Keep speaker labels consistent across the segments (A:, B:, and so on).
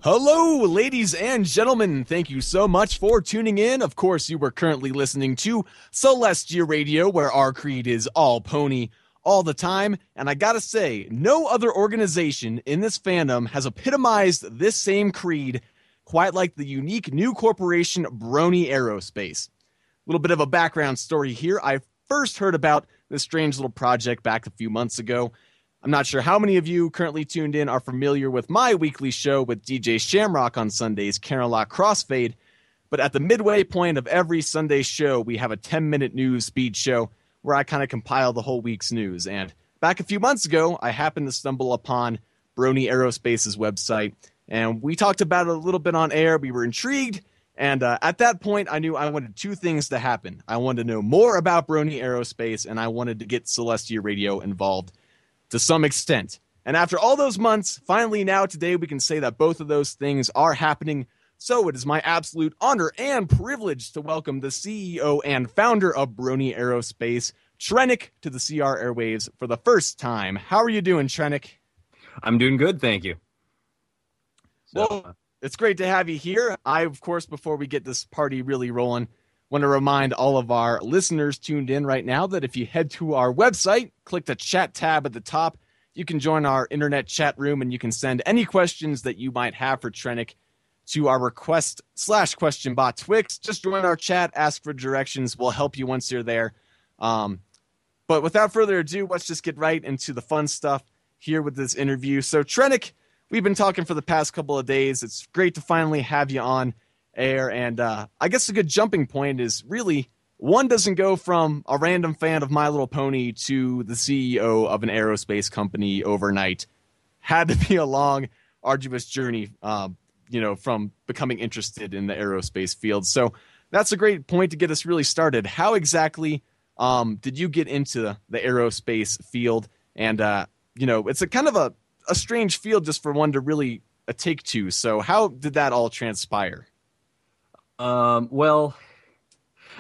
A: Hello, ladies and gentlemen. Thank you so much for tuning in. Of course, you were currently listening to Celestia Radio, where our creed is all pony all the time. And I gotta say, no other organization in this fandom has epitomized this same creed quite like the unique new corporation Brony Aerospace. A little bit of a background story here. I first heard about this strange little project back a few months ago. I'm not sure how many of you currently tuned in are familiar with my weekly show with DJ Shamrock on Sundays, Carolina Crossfade, but at the midway point of every Sunday show, we have a 10-minute news speed show where I kind of compile the whole week's news. And back a few months ago, I happened to stumble upon Brony Aerospace's website, and we talked about it a little bit on air. We were intrigued, and at that point, I knew I wanted two things to happen. I wanted to know more about Brony Aerospace, and I wanted to get Celestia Radio involved to some extent. And after all those months, finally now today we can say that both of those things are happening. So it is my absolute honor and privilege to welcome the CEO and founder of Brony Aerospace, Trennick, to the CR airwaves for the first time. How are you doing, Trennick?
B: I'm doing good, thank you.
A: Well, it's great to have you here. I, of course, before we get this party really rolling, want to remind all of our listeners tuned in right now that if you head to our website, click the chat tab at the top, you can join our internet chat room and you can send any questions that you might have for Trennick to our request/question bot Twix. Just join our chat, ask for directions. We'll help you once you're there. But without further ado, let's just get right into the fun stuff here with this interview. So Trennick, we've been talking for the past couple of days. It's great to finally have you on air, and I guess a good jumping point is really one doesn't go from a random fan of My Little Pony to the CEO of an aerospace company overnight. Had to be a long, arduous journey, from becoming interested in the aerospace field. So that's a great point to get us really started. How exactly did you get into the aerospace field? And it's a kind of a strange field just for one to really take to. So how did that all transpire?
B: Well,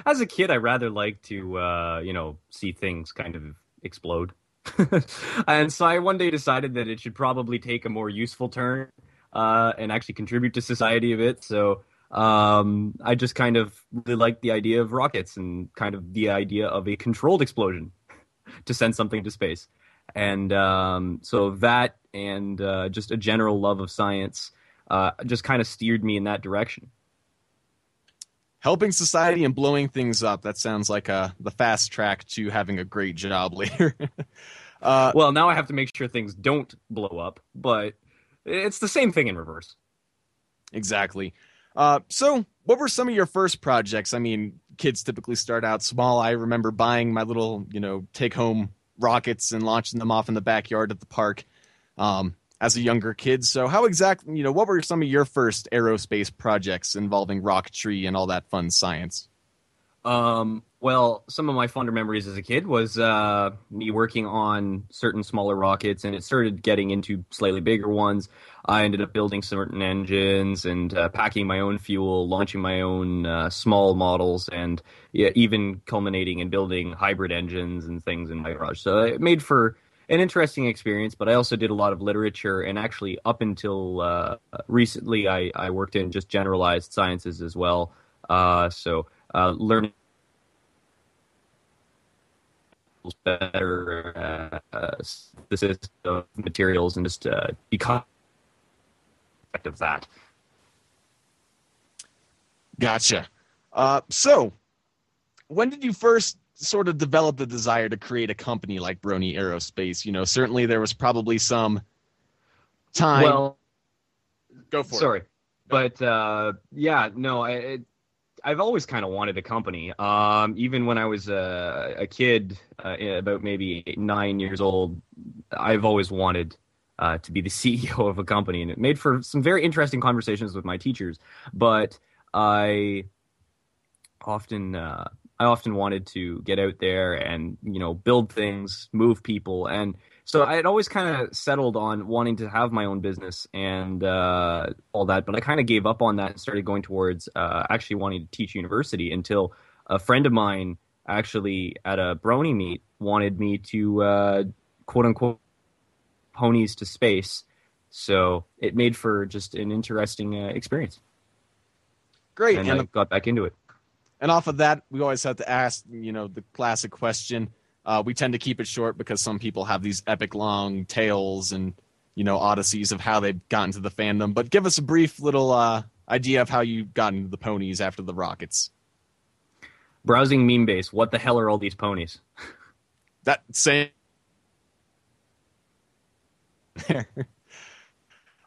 B: as a kid, I rather liked to, see things kind of explode. And so I one day decided that it should probably take a more useful turn, and actually contribute to society a bit. So, I just kind of really liked the idea of rockets and kind of the idea of a controlled explosion to send something to space. And, so that and, just a general love of science, just kind of steered me in that direction.
A: Helping society and blowing things up. That sounds like the fast track to having a great job later.
B: Well, now I have to make sure things don't blow up, but it's the same thing in reverse.
A: Exactly. So what were some of your first projects? I mean, kids typically start out small. I remember buying my little, take-home rockets and launching them off in the backyard at the park as a younger kid. So how exactly, what were some of your first aerospace projects involving rocketry and all that fun science?
B: Well, some of my fonder memories as a kid was me working on certain smaller rockets, and it started getting into slightly bigger ones. I ended up building certain engines and packing my own fuel, launching my own small models, and even culminating in building hybrid engines and things in my garage. So it made for an interesting experience, but I also did a lot of literature, and actually up until recently I worked in just generalized sciences as well. Learning better synthesis of materials and just become effect of that.
A: Gotcha. So when did you first sort of develop the desire to create a company like Brony Aerospace? Certainly there was probably some time.
B: Well,
A: go for it.
B: Sorry. But I've always kind of wanted a company. Even when I was a kid, about maybe 9 years old, I've always wanted to be the CEO of a company, and it made for some very interesting conversations with my teachers. But I often wanted to get out there and build things, move people, and so I had always kind of settled on wanting to have my own business and all that, but I kind of gave up on that and started going towards actually wanting to teach university until a friend of mine actually at a Brony meet wanted me to quote unquote ponies to space So it made for just an interesting experience.
A: Great.
B: And I got back into it.
A: And off of that, we always have to ask, the classic question. We tend to keep it short because some people have these epic long tales and, odysseys of how they've gotten to the fandom. But give us a brief little idea of how you got into the ponies after the Rockets.
B: Browsing meme base. What the hell are all these ponies?
A: That same.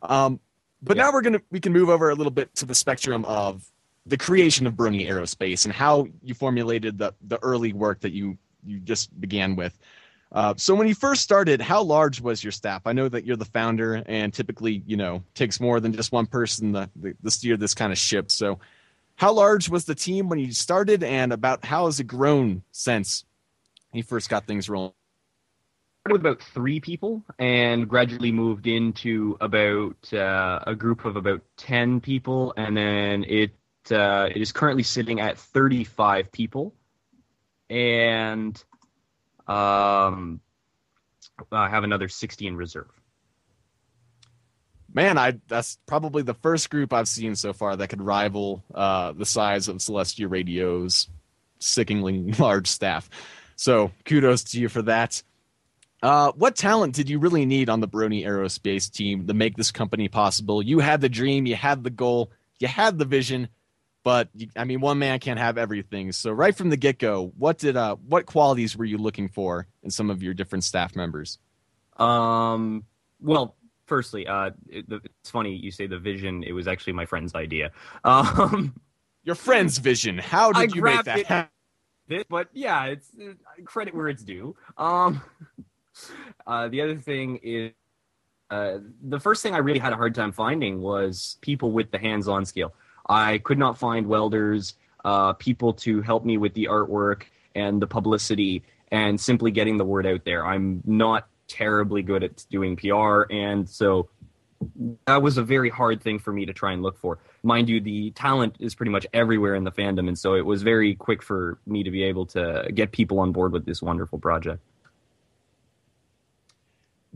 A: But now we can move over a little bit to the spectrum of the creation of Brony Aerospace and how you formulated the early work that you just began with. So when you first started, how large was your staff? I know that you're the founder, and typically, takes more than just one person to steer this kind of ship. So how large was the team when you started, and about how has it grown since you first got things rolling?
B: With about 3 people and gradually moved into about a group of about 10 people, and then it is currently sitting at 35 people, and I have another 60 in reserve.
A: Man, that's probably the first group I've seen so far that could rival the size of Celestia Radio's sickeningly large staff. So kudos to you for that. What talent did you really need on the Brony Aerospace team to make this company possible? You had the dream, you had the goal, you had the vision, but one man can't have everything. So right from the get-go, what qualities were you looking for in some of your different staff members?
B: Well, firstly, it's funny you say the vision. It was actually my friend's idea.
A: Your friend's vision. How did you make that happen?
B: But yeah, it's credit where it's due. The other thing is, the first thing I really had a hard time finding was people with the hands-on skill. I could not find welders, people to help me with the artwork and the publicity and simply getting the word out there. I'm not terribly good at doing PR, and so that was a very hard thing for me to try and look for. Mind you, the talent is pretty much everywhere in the fandom, and so it was very quick for me to be able to get people on board with this wonderful project.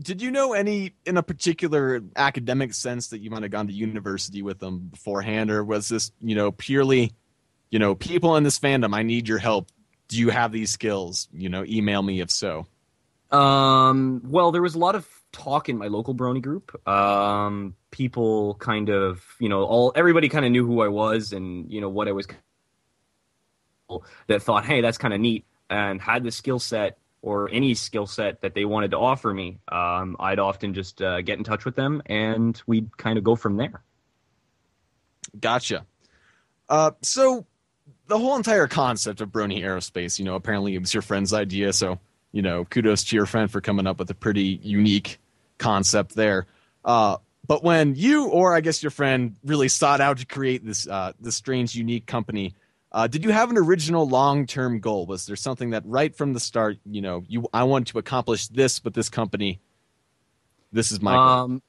A: Did you know any in a particular academic sense that you might have gone to university with them beforehand, or was this, purely, people in this fandom, I need your help. Do you have these skills? Email me if so.
B: Well, there was a lot of talk in my local Brony group. People kind of, everybody kind of knew who I was and, what I was, that thought, hey, that's kind of neat, and had the skill set or any skill set that they wanted to offer me. I'd often just get in touch with them, and we'd kind of go from there.
A: Gotcha. So the whole entire concept of Brony Aerospace, apparently it was your friend's idea. So, kudos to your friend for coming up with a pretty unique concept there. But when you, or I guess your friend, really sought out to create this strange, unique company, did you have an original long-term goal? Was there something that right from the start, I want to accomplish this with this company? This is my goal.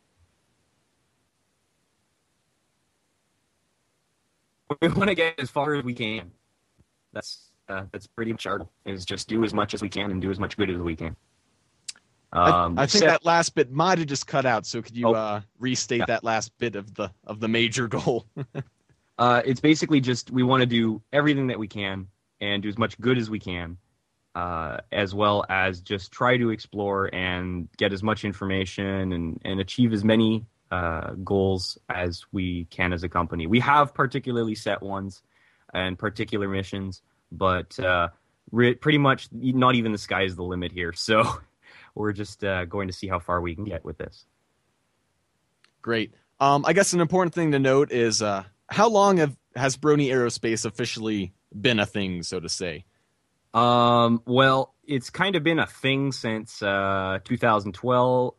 B: We want to get as far as we can. That's pretty much our goal, is just do as much as we can and do as much good as we can.
A: I think that last bit might have just cut out. So could you restate that last bit of the major goal?
B: It's basically just we want to do everything that we can and do as much good as we can, as well as just try to explore and get as much information and achieve as many goals as we can as a company. We have particularly set ones and particular missions, but pretty much not even the sky is the limit here. So we're just going to see how far we can get with this.
A: Great. I guess an important thing to note is how long has Brony Aerospace officially been a thing, so to say?
B: Well, it's kind of been a thing since 2012,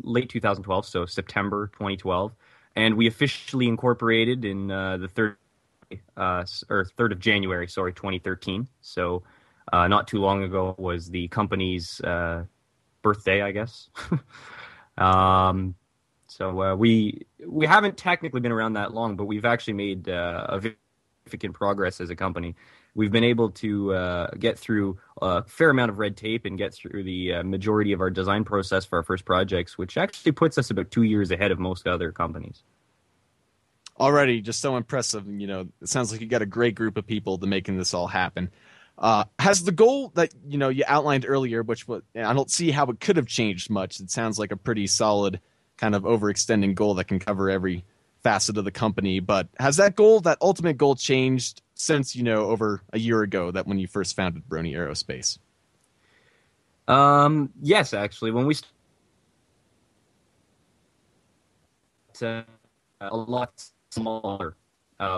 B: late 2012, so September 2012, and we officially incorporated in the 3rd of January, 2013. So not too long ago was the company's birthday, I guess. So we haven't technically been around that long, but we've actually made significant progress as a company. We've been able to get through a fair amount of red tape and get through the majority of our design process for our first projects, which actually puts us about 2 years ahead of most other companies.
A: Already, just so impressive. You know, it sounds like you got a great group of people to making this all happen. Has the goal that you outlined earlier, which I don't see how it could have changed much. It sounds like a pretty solid kind of overextending goal that can cover every facet of the company. But has that ultimate goal, changed since over a year ago, that when you first founded Brony Aerospace?
B: Yes, actually, when we started, a lot smaller.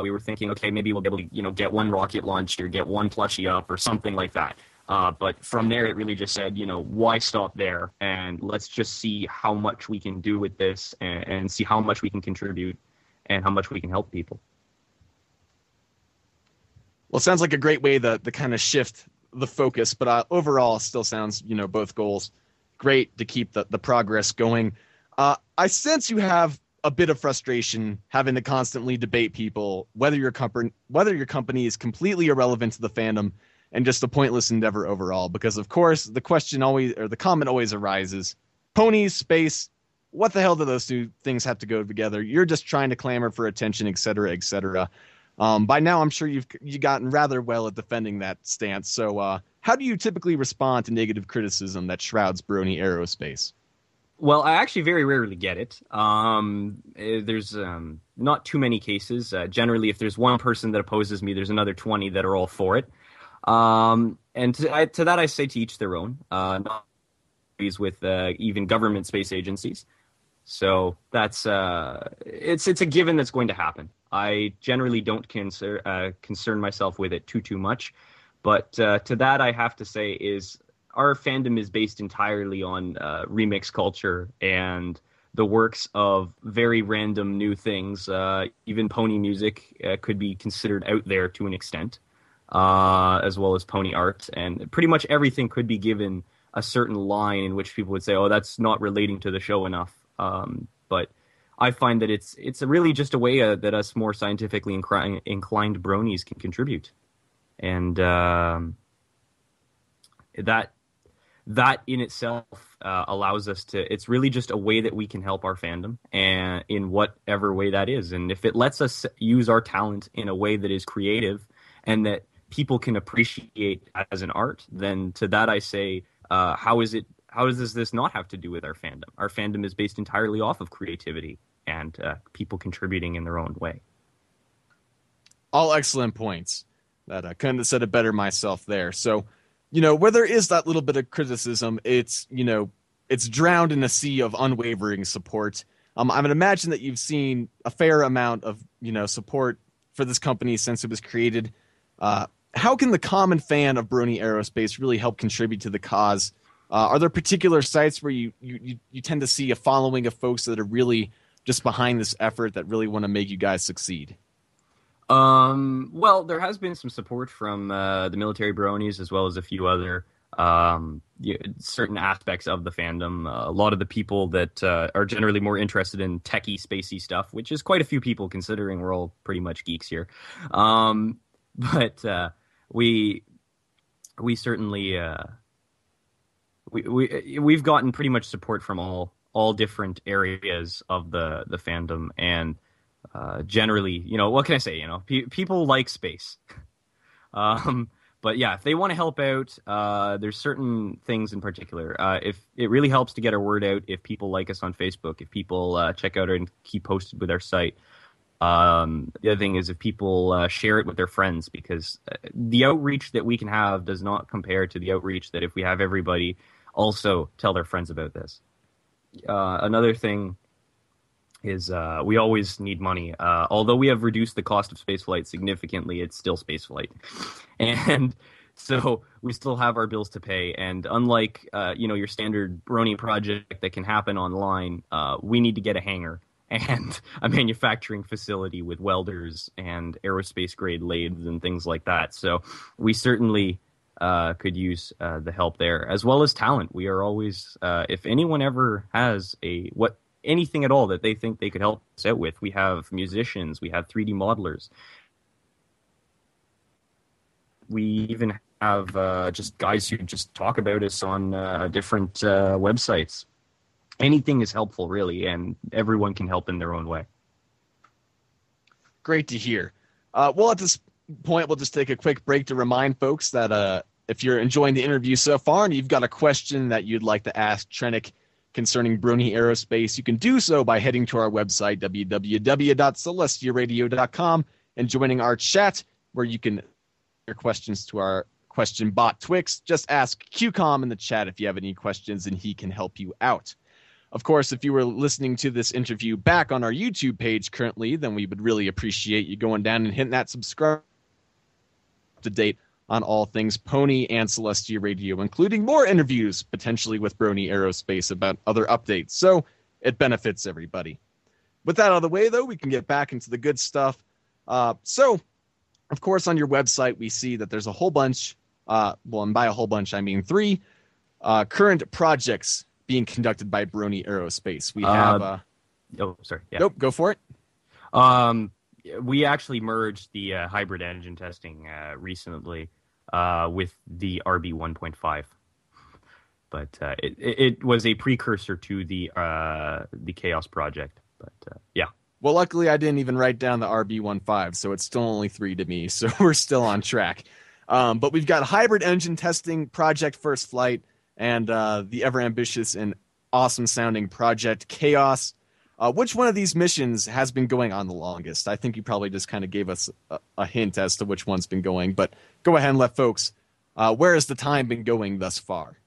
B: We were thinking, okay, maybe we'll be able to, get one rocket launched or get one plushie up or something like that. But from there, it really just said, why stop there? And let's just see how much we can do with this and see how much we can contribute and how much we can help people.
A: Well, it sounds like a great way to kind of shift the focus, but overall, still sounds, both goals great to keep the progress going. I sense you have a bit of frustration having to constantly debate people whether your company is completely irrelevant to the fandom and just a pointless endeavor overall. Because of course the comment always arises: ponies, space, what the hell do those two things have to go together? You're just trying to clamor for attention, etc., etc. By now, I'm sure you've gotten rather well at defending that stance. So, how do you typically respond to negative criticism that shrouds Brony Aerospace?
B: Well, I actually very rarely get it. There's not too many cases. Generally, if there's one person that opposes me, there's another 20 that are all for it. And to that, I say to each their own. Not with even government space agencies. So that's it's a given that's going to happen. I generally don't concern myself with it too much. But to that, I have to say is our fandom is based entirely on remix culture and the works of very random new things. Even pony music could be considered out there to an extent, as well as pony art. And pretty much everything could be given a certain line in which people would say, oh, that's not relating to the show enough. But I find that it's really just a way that us more scientifically inclined bronies can contribute. And that in itself allows us to, it's really just a way that we can help our fandom, and in whatever way that is. And if it lets us use our talent in a way that is creative and that people can appreciate as an art, then to that I say, how does this not have to do with our fandom? Our fandom is based entirely off of creativity and people contributing in their own way.
A: All excellent points. That I couldn't have said it better myself there. So, where there is that little bit of criticism, it's drowned in a sea of unwavering support. I would imagine that you've seen a fair amount of, support for this company since it was created. How can the common fan of Brony Aerospace really help contribute to the cause? Are there particular sites where you tend to see a following of folks that are really just behind this effort, that really want to make you guys succeed?
B: Well, there has been some support from the military bronies, as well as a few other certain aspects of the fandom. A lot of the people that are generally more interested in techie, spacey stuff, which is quite a few people considering we're all pretty much geeks here. But we certainly we've gotten pretty much support from all different areas of the fandom, and generally, what can I say? People like space. But yeah, if they want to help out, there's certain things in particular. If it really helps to get our word out, if people like us on Facebook, if people check out and keep posted with our site. The other thing is if people share it with their friends, because the outreach that we can have does not compare to the outreach that if we have everybody also tell their friends about this. Another thing is we always need money. Although we have reduced the cost of spaceflight significantly, it's still spaceflight. And so we still have our bills to pay. And unlike your standard Brony project that can happen online, we need to get a hangar and a manufacturing facility with welders and aerospace grade lathes and things like that. So we certainly could use the help there, as well as talent. We are always, if anyone ever has anything at all that they think they could help us out with, we have musicians, we have 3D modelers. We even have just guys who just talk about us on different websites. Anything is helpful, really, and everyone can help in their own way.
A: Great to hear. Well, at this point, we'll just take a quick break to remind folks that if you're enjoying the interview so far and you've got a question that you'd like to ask Trenik concerning Brony Aerospace, you can do so by heading to our website, www.celestiaradio.com, and joining our chat, where you can your questions to our question bot Twix. Just ask QCOM in the chat if you have any questions, and he can help you out. Of course, if you were listening to this interview back on our YouTube page currently, then we would really appreciate you going down and hitting that subscribe up to date on all things Pony and Celestia Radio, including more interviews, potentially with Brony Aerospace, about other updates. So it benefits everybody. With that out of the way, though, we can get back into the good stuff. So, of course, on your website, we see that there's a whole bunch, and by a whole bunch, I mean 3 current projects being conducted by Brony Aerospace. We have...
B: oh, sorry. Yeah.
A: Nope, go for it.
B: We actually merged the hybrid engine testing recently with the RB 1.5. But it was a precursor to the Chaos project. But, yeah.
A: Well, luckily, I didn't even write down the RB15, so it's still only 3 to me, so we're still on track. But we've got hybrid engine testing, Project First Flight, and the ever-ambitious and awesome-sounding Project Chaos. Which one of these missions has been going on the longest? I think you probably just kind of gave us a hint as to which one's been going, but go ahead and let folks, where has the time been going thus far?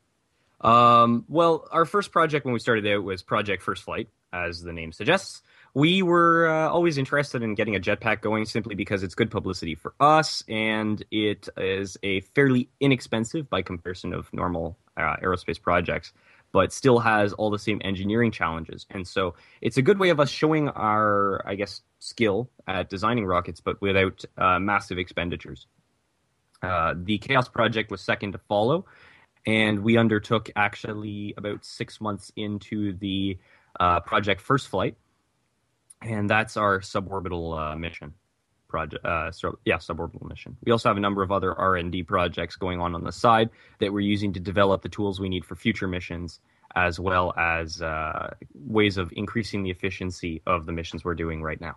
B: Well, our first project when we started out was Project First Flight, as the name suggests. We were always interested in getting a jetpack going simply because it's good publicity for us, and it is a fairly inexpensive by comparison of normal aerospace projects, but still has all the same engineering challenges. And so it's a good way of us showing our, I guess, skill at designing rockets, but without massive expenditures. The Chaos project was second to follow, and we undertook actually about 6 months into the Project First Flight, and that's our suborbital mission. Suborbital mission. We also have a number of other R&D projects going on the side that we're using to develop the tools we need for future missions, as well as ways of increasing the efficiency of the missions we're doing right now.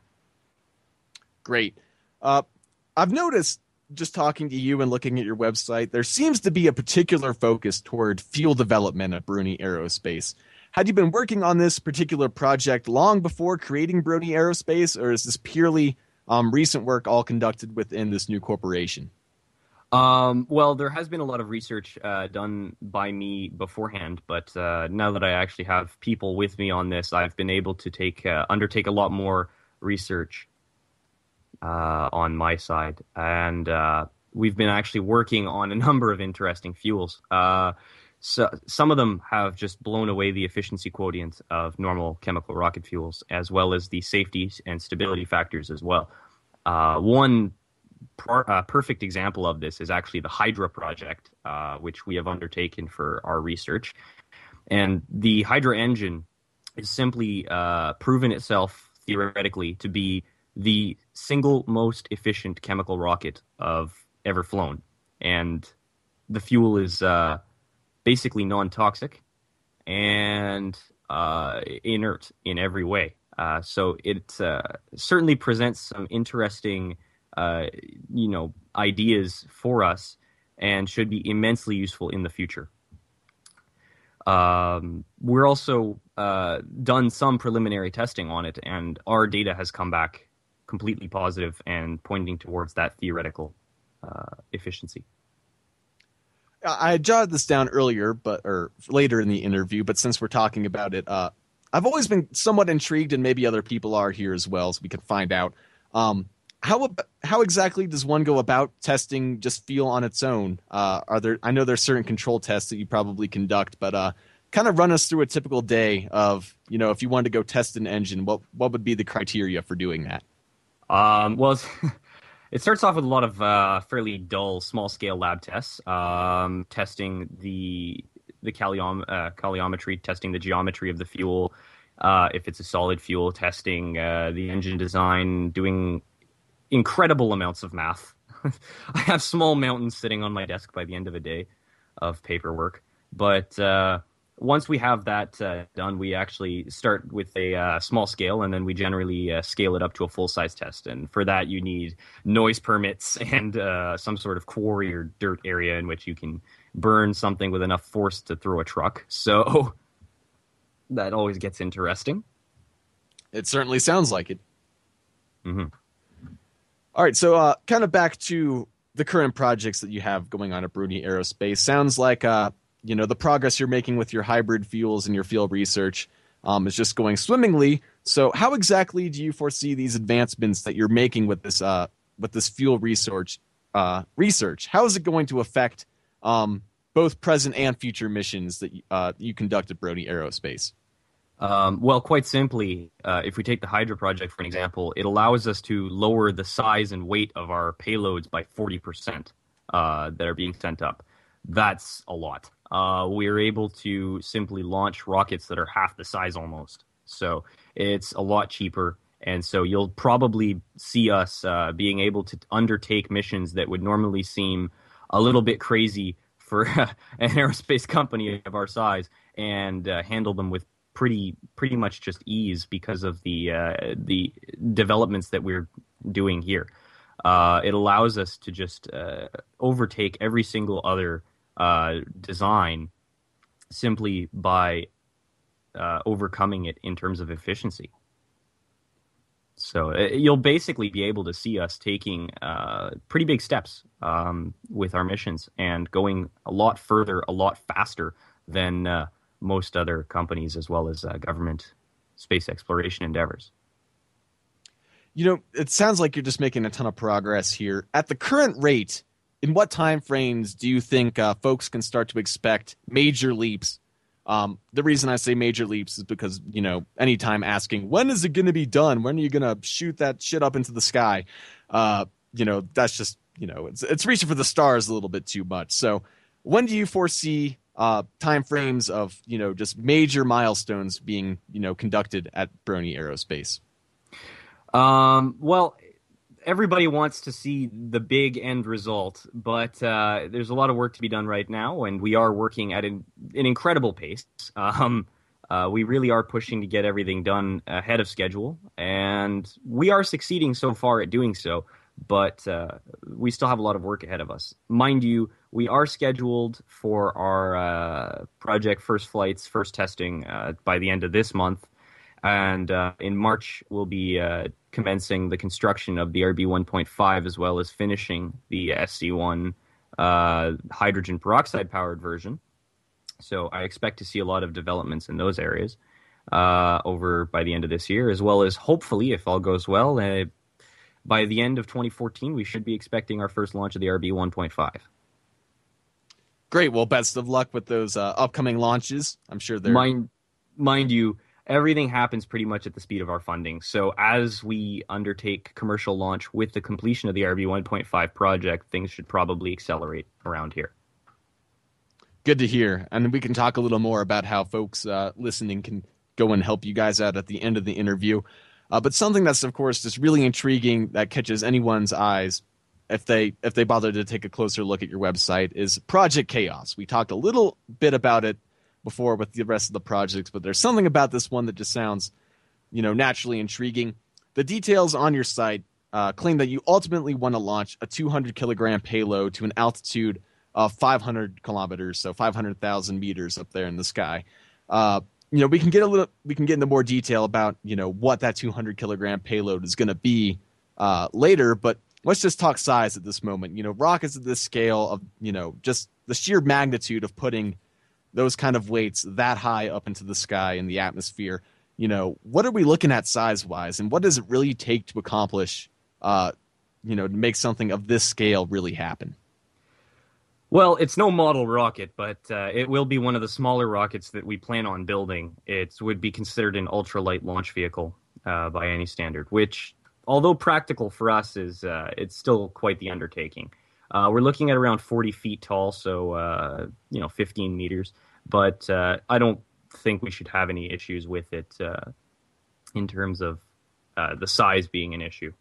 A: Great. I've noticed, just talking to you and looking at your website, there seems to be a particular focus toward fuel development at Brony Aerospace. Had you been working on this particular project long before creating Brony Aerospace, or is this purely recent work all conducted within this new corporation?
B: Well, there has been a lot of research done by me beforehand, but now that I actually have people with me on this, I've been able to undertake a lot more research on my side, and we've been actually working on a number of interesting fuels. So some of them have just blown away the efficiency quotient of normal chemical rocket fuels, as well as the safety and stability factors as well. One perfect example of this is actually the Hydra project, which we have undertaken for our research. And the Hydra engine is simply proven itself theoretically to be the single most efficient chemical rocket of ever flown. And the fuel is basically non-toxic and inert in every way. So it certainly presents some interesting, ideas for us, and should be immensely useful in the future. We're also done some preliminary testing on it, and our data has come back completely positive and pointing towards that theoretical efficiency.
A: I jotted this down earlier, or later in the interview, but since we're talking about it, I've always been somewhat intrigued, and maybe other people are here as well, so we can find out. How exactly does one go about testing just fuel on its own? I know there's certain control tests that you probably conduct, but kind of run us through a typical day of, if you wanted to go test an engine, what would be the criteria for doing that?
B: Well, it starts off with a lot of fairly dull, small-scale lab tests, testing the calorimetry, testing the geometry of the fuel, if it's a solid fuel, testing the engine design, doing incredible amounts of math I have small mountains sitting on my desk by the end of a day of paperwork. But once we have that done, we actually start with a small scale, and then we generally scale it up to a full-size test. And for that, you need noise permits and some sort of quarry or dirt area in which you can burn something with enough force to throw a truck. So that always gets interesting.
A: It certainly sounds like it.
B: Mm-hmm.
A: All right, so kind of back to the current projects that you have going on at Brony Aerospace. Sounds like the progress you're making with your hybrid fuels and your field research is just going swimmingly. So how exactly do you foresee these advancements that you're making with this fuel research? How is it going to affect both present and future missions that you conduct at Brony Aerospace?
B: Well, quite simply, if we take the Hydra project for an example, it allows us to lower the size and weight of our payloads by 40% that are being sent up. That's a lot. We're able to simply launch rockets that are half the size almost. So it's a lot cheaper. And so you'll probably see us being able to undertake missions that would normally seem a little bit crazy for an aerospace company of our size, and handle them with pretty much just ease because of the developments that we're doing here. It allows us to just overtake every single other design simply by overcoming it in terms of efficiency. So you'll basically be able to see us taking pretty big steps with our missions and going a lot further, a lot faster than most other companies, as well as government space exploration endeavors.
A: It sounds like you're just making a ton of progress here. At the current rate, in what time frames do you think folks can start to expect major leaps? The reason I say major leaps is because, anytime asking, when is it going to be done? When are you going to shoot that shit up into the sky? That's just, it's reaching for the stars a little bit too much. So when do you foresee time frames of, just major milestones being, conducted at Brony Aerospace?
B: Well, everybody wants to see the big end result, but there's a lot of work to be done right now, and we are working at an incredible pace. We really are pushing to get everything done ahead of schedule, and we are succeeding so far at doing so, but we still have a lot of work ahead of us. Mind you, we are scheduled for our project first flights, first testing by the end of this month. And in March, we'll be commencing the construction of the RB 1.5, as well as finishing the SC1 hydrogen peroxide-powered version. So I expect to see a lot of developments in those areas over by the end of this year, as well as hopefully, if all goes well, by the end of 2014, we should be expecting our first launch of the RB 1.5.
A: Great. Well, best of luck with those upcoming launches. I'm sure they're...
B: Mind you, everything happens pretty much at the speed of our funding. So as we undertake commercial launch with the completion of the RB 1.5 project, things should probably accelerate around here.
A: Good to hear. And we can talk a little more about how folks listening can go and help you guys out at the end of the interview. But something that's, of course, just really intriguing that catches anyone's eyes if they bother to take a closer look at your website is Project Chaos. We talked a little bit about it before with the rest of the projects, but there's something about this one that just sounds, naturally intriguing. The details on your site claim that you ultimately want to launch a 200-kilogram payload to an altitude of 500 kilometers, so 500,000 meters up there in the sky. We can get into more detail about what that 200-kilogram payload is going to be later, but let's just talk size at this moment. Rockets at this scale of just the sheer magnitude of putting those kind of weights that high up into the sky in the atmosphere. What are we looking at size-wise, and what does it really take to accomplish, to make something of this scale really happen?
B: Well, it's no model rocket, but it will be one of the smaller rockets that we plan on building. It would be considered an ultralight launch vehicle by any standard, which, although practical for us, is it's still quite the undertaking. We're looking at around 40 feet tall, so 15 meters. But I don't think we should have any issues with it in terms of the size being an issue.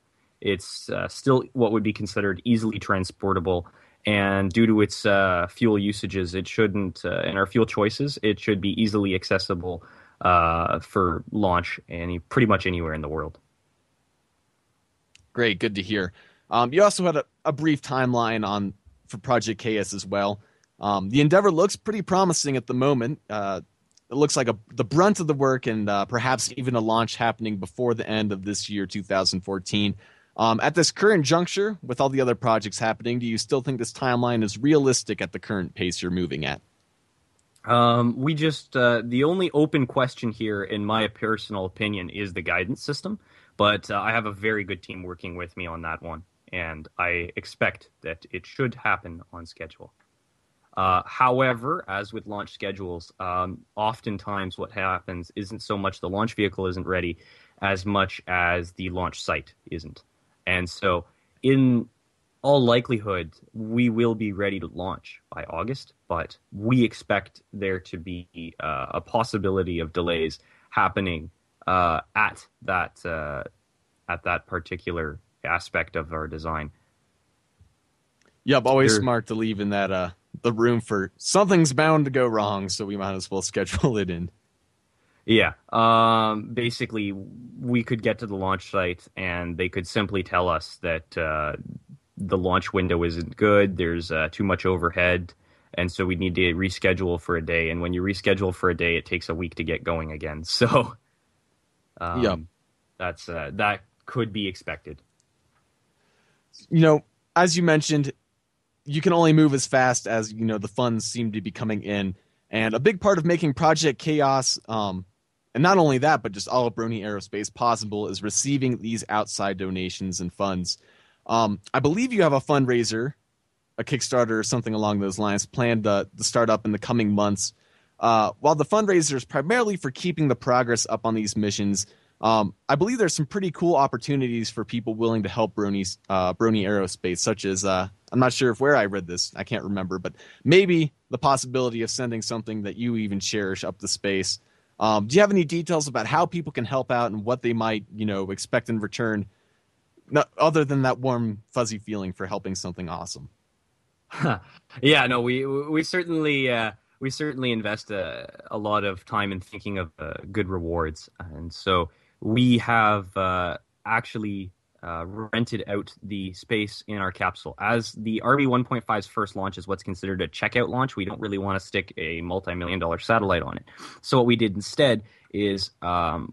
B: It's still what would be considered easily transportable. And due to its fuel usages, it shouldn't, and our fuel choices, it should be easily accessible for launch pretty much anywhere in the world.
A: Great, good to hear. You also had a brief timeline for Project Chaos as well. The endeavor looks pretty promising at the moment. It looks like the brunt of the work and perhaps even a launch happening before the end of this year, 2014. At this current juncture, with all the other projects happening, do you still think this timeline is realistic at the current pace you're moving at?
B: The only open question here, in my personal opinion, is the guidance system. But I have a very good team working with me on that one, and I expect that it should happen on schedule. However, as with launch schedules, oftentimes what happens isn't so much the launch vehicle isn't ready as much as the launch site isn't. And so in all likelihood, we will be ready to launch by August, but we expect there to be a possibility of delays happening at that particular aspect of our design.
A: Yep, always smart to leave in that the room for something's bound to go wrong, so we might as well schedule it in.
B: Yeah. Basically, we could get to the launch site and they could simply tell us that the launch window isn't good, there's too much overhead, and so we need to reschedule for a day. And when you reschedule for a day, it takes a week to get going again. So
A: yep.
B: That could be expected.
A: As you mentioned, you can only move as fast as, the funds seem to be coming in. And a big part of making Project Chaos, and not only that, but just all of Brony Aerospace possible, is receiving these outside donations and funds. I believe you have a fundraiser, a Kickstarter or something along those lines, planned to start up in the coming months. While the fundraiser is primarily for keeping the progress up on these missions, I believe there's some pretty cool opportunities for people willing to help Brony Aerospace, such as, I'm not sure where I read this, I can't remember, but maybe the possibility of sending something that you even cherish up to space. Do you have any details about how people can help out and what they might, expect in return, other than that warm, fuzzy feeling for helping something awesome?
B: Yeah, no, we certainly invest a lot of time in thinking of good rewards, and so we have actually rented out the space in our capsule. As the RB-1.5's first launch is what's considered a checkout launch, we don't really want to stick a multi-million-dollar satellite on it. So what we did instead is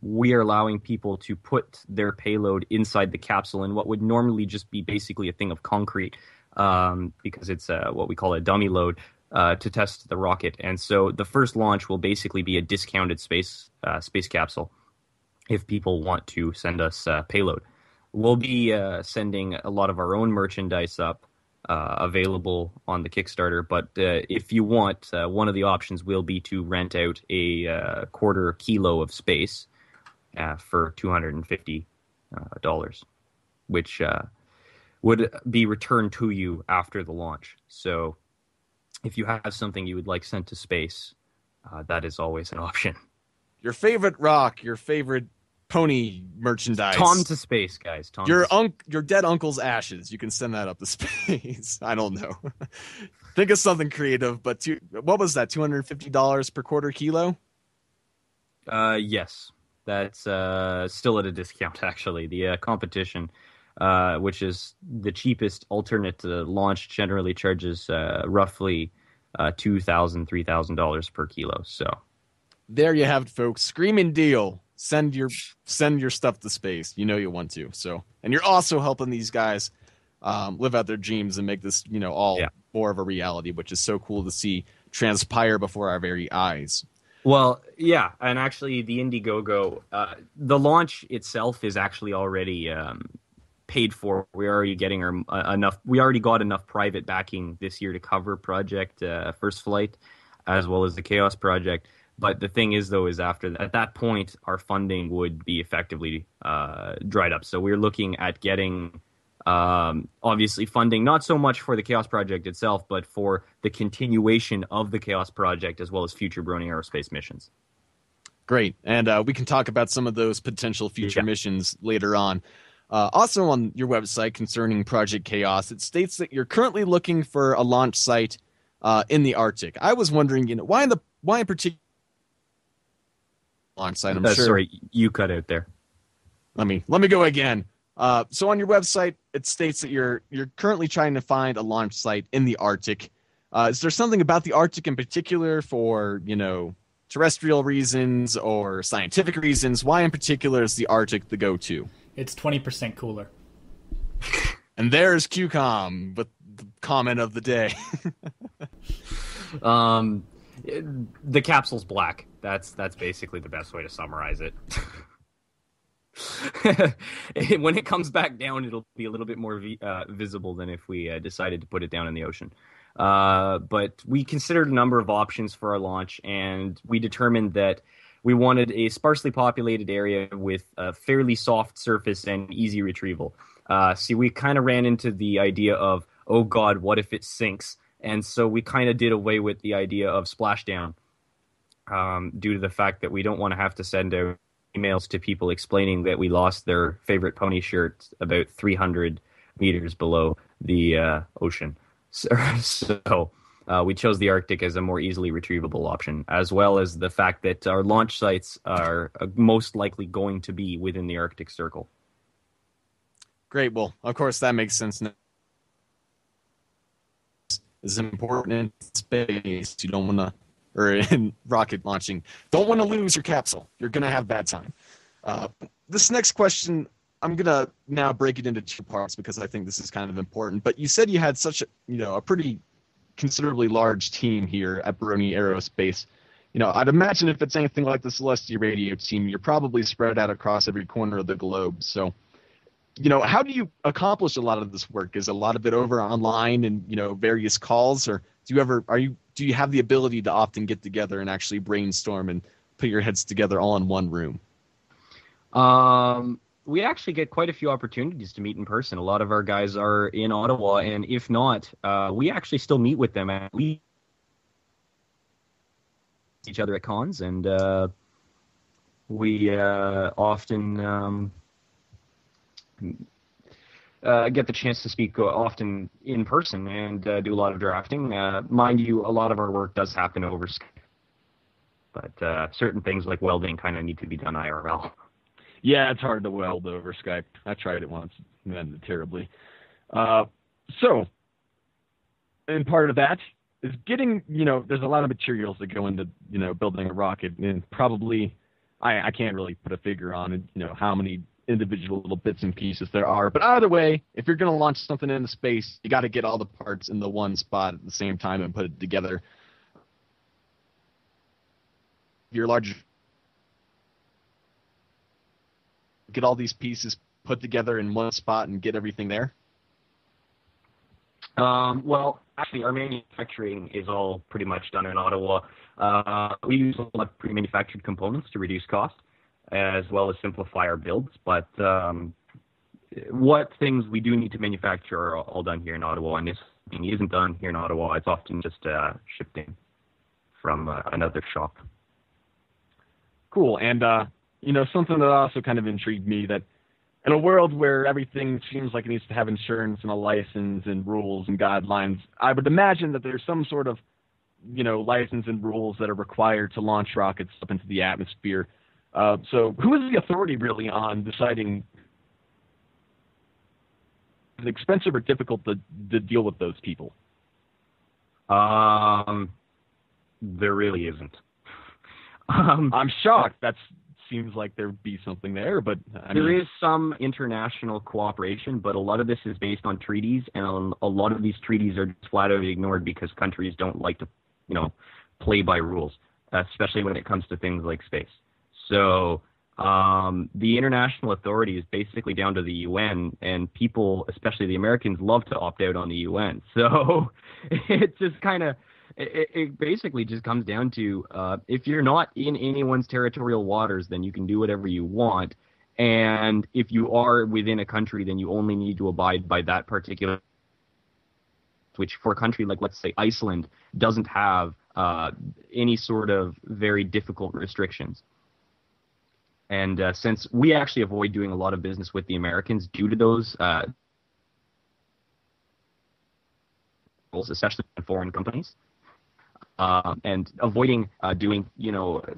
B: we are allowing people to put their payload inside the capsule in what would normally just be basically a thing of concrete, because it's what we call a dummy load, to test the rocket. And so the first launch will basically be a discounted space capsule if people want to send us payload. We'll be sending a lot of our own merchandise up, available on the Kickstarter. But if you want, one of the options will be to rent out a quarter kilo of space for $250, which would be returned to you after the launch. So if you have something you would like sent to space, that is always an option.
A: Your favorite rock, your favorite pony merchandise.
B: Tom to space, guys.
A: Your dead uncle's ashes. You can send that up to space. I don't know. Think of something creative. But what was that? $250 per quarter kilo?
B: Yes, that's still at a discount. Actually, the competition, which is the cheapest alternate to launch, generally charges roughly $2,000, $3,000 per kilo. So
A: there you have it, folks. Screaming deal. Send your stuff to space. You want to. So, and you're also helping these guys live out their dreams and make this, all more of a reality, which is so cool to see transpire before our very eyes.
B: Well, yeah, and actually the Indiegogo, the launch itself is actually already paid for. We already We already got enough private backing this year to cover Project First Flight, as well as the Chaos Project. But the thing is, though, at that point, our funding would be effectively dried up. So we're looking at getting, obviously, funding, not so much for the Chaos Project itself, but for the continuation of the Chaos Project, as well as future Brony Aerospace missions.
A: Great. And we can talk about some of those potential future missions later on. Also on your website concerning Project Chaos, it states that you're currently looking for a launch site in the Arctic. I was wondering, why in particular launch site? I'm sure.
B: Sorry, you cut out there.
A: Let me go again. So on your website, it states that you're currently trying to find a launch site in the Arctic. Is there something about the Arctic in particular for, terrestrial reasons or scientific reasons? Why in particular is the Arctic the go-to?
C: It's 20% cooler.
A: And there's QCOM with the comment of the day.
B: The capsule's black. That's basically the best way to summarize it. When it comes back down, it'll be a little bit more visible than if we decided to put it down in the ocean. But we considered a number of options for our launch, and we determined that we wanted a sparsely populated area with a fairly soft surface and easy retrieval. See, we kind of ran into the idea of, oh God, what if it sinks? And so we kind of did away with the idea of splashdown due to the fact that we don't want to have to send out emails to people explaining that we lost their favorite pony shirt about 300 meters below the ocean. So we chose the Arctic as a more easily retrievable option, as well as the fact that our launch sites are most likely going to be within the Arctic Circle.
A: Great. Well, of course, that makes sense. Is important in space. You don't want to, or in rocket launching, don't want to lose your capsule. You're going to have bad time. This next question, I'm going to now break it into two parts because I think this is kind of important. But you said you had such a pretty considerably large team here at Brony Aerospace. I'd imagine if it's anything like the Celestia radio team, you're probably spread out across every corner of the globe. So, how do you accomplish a lot of this work? Is a lot of it over online and, various calls, or do you have the ability to often get together and actually brainstorm and put your heads together all in one room?
B: We actually get quite a few opportunities to meet in person. A lot of our guys are in Ottawa, and if not, we actually still meet with them. And we see each other at cons, and we often get the chance to speak often in person and do a lot of drafting. Mind you, a lot of our work does happen over Skype, but certain things like welding kind of need to be done IRL.
A: Yeah, it's hard to weld over Skype. I tried it once and ended terribly. So, and part of that is getting, there's a lot of materials that go into, building a rocket, and probably, I can't really put a figure on it, how many individual little bits and pieces there are. But either way, if you're going to launch something into space, you got to get all the parts in the one spot at the same time and put it together. Your large get all these pieces put together in one spot and get everything there?
B: Well, actually, our manufacturing is all pretty much done in Ottawa. We use a lot of pre-manufactured components to reduce cost, as well as simplify our builds. But what things we do need to manufacture are all done here in Ottawa, and this thing isn't done here in Ottawa. It's often just shipped in from another shop.
A: Cool. And something that also kind of intrigued me, that in a world where everything seems like it needs to have insurance and a license and rules and guidelines, I would imagine that there's some sort of, license and rules that are required to launch rockets up into the atmosphere. So who is the authority really on deciding is it expensive or difficult to deal with those people?
B: There really isn't.
A: I'm shocked. That seems like there'd be something there, but
B: there is some international cooperation, but a lot of this is based on treaties, and a lot of these treaties are just flat out ignored because countries don't like to, play by rules, especially when it comes to things like space. So the international authority is basically down to the UN, and people, especially the Americans, love to opt out on the UN. So it just kind of, it basically just comes down to if you're not in anyone's territorial waters, then you can do whatever you want. And if you are within a country, then you only need to abide by that particular, which for a country like, let's say, Iceland, doesn't have any sort of very difficult restrictions. And since we actually avoid doing a lot of business with the Americans due to those rules, especially in foreign companies, and avoiding doing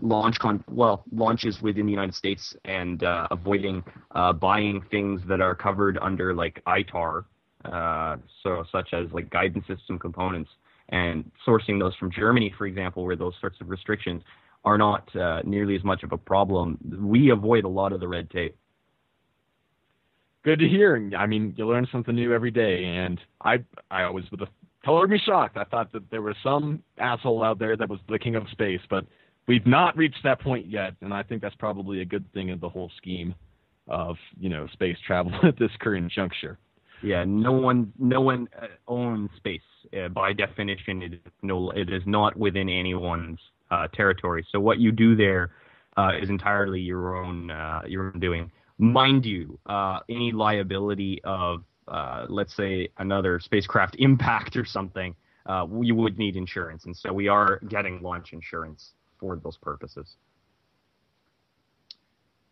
B: launches within the United States, and avoiding buying things that are covered under like ITAR, so such as like guidance system components, and sourcing those from Germany, for example, where those sorts of restrictions are not nearly as much of a problem. We avoid a lot of the red tape.
C: Good to hear. I mean, you learn something new every day, and I always was totally shocked. I thought that there was some asshole out there that was the king of space, but we've not reached that point yet, and I think that's probably a good thing in the whole scheme of, space travel at this current juncture.
B: Yeah, no one owns space. By definition, it is not within anyone's territory. So what you do there is entirely your own doing. Mind you, any liability of let's say another spacecraft impact or something, you would need insurance, and so we are getting launch insurance for those purposes.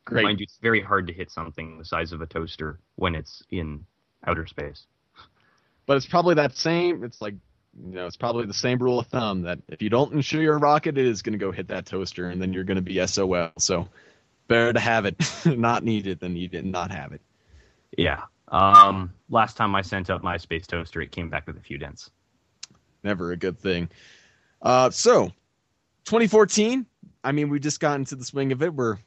C: Great.
B: Mind you, it's very hard to hit something the size of a toaster when it's in outer space.
A: But it's probably that same. It's like, it's probably the same rule of thumb that if you don't insure your rocket, it is going to go hit that toaster, and then you're going to be SOL. So better to have it not need it than need it and not have it.
B: Yeah. Last time I sent up my space toaster, it came back with a few dents.
A: Never a good thing. So 2014, I mean, we just got into the swing of it. We're,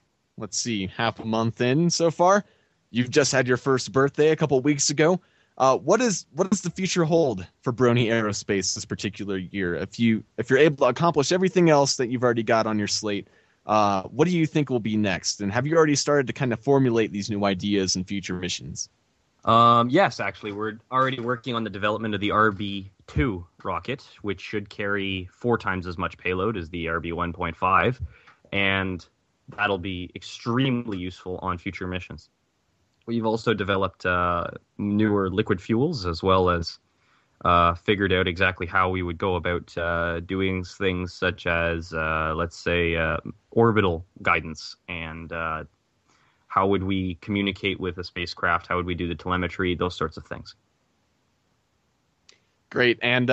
A: half a month in so far. You've just had your first birthday a couple weeks ago. What does the future hold for Brony Aerospace this particular year? If you're able to accomplish everything else that you've already got on your slate, what do you think will be next? And have you already started to kind of formulate these new ideas and future missions?
B: Yes, actually, we're already working on the development of the RB-2 rocket, which should carry 4 times as much payload as the RB-1.5, and that'll be extremely useful on future missions. We've also developed newer liquid fuels, as well as figured out exactly how we would go about doing things such as, orbital guidance, and how would we communicate with a spacecraft, how would we do the telemetry, those sorts of things.
A: Great. And,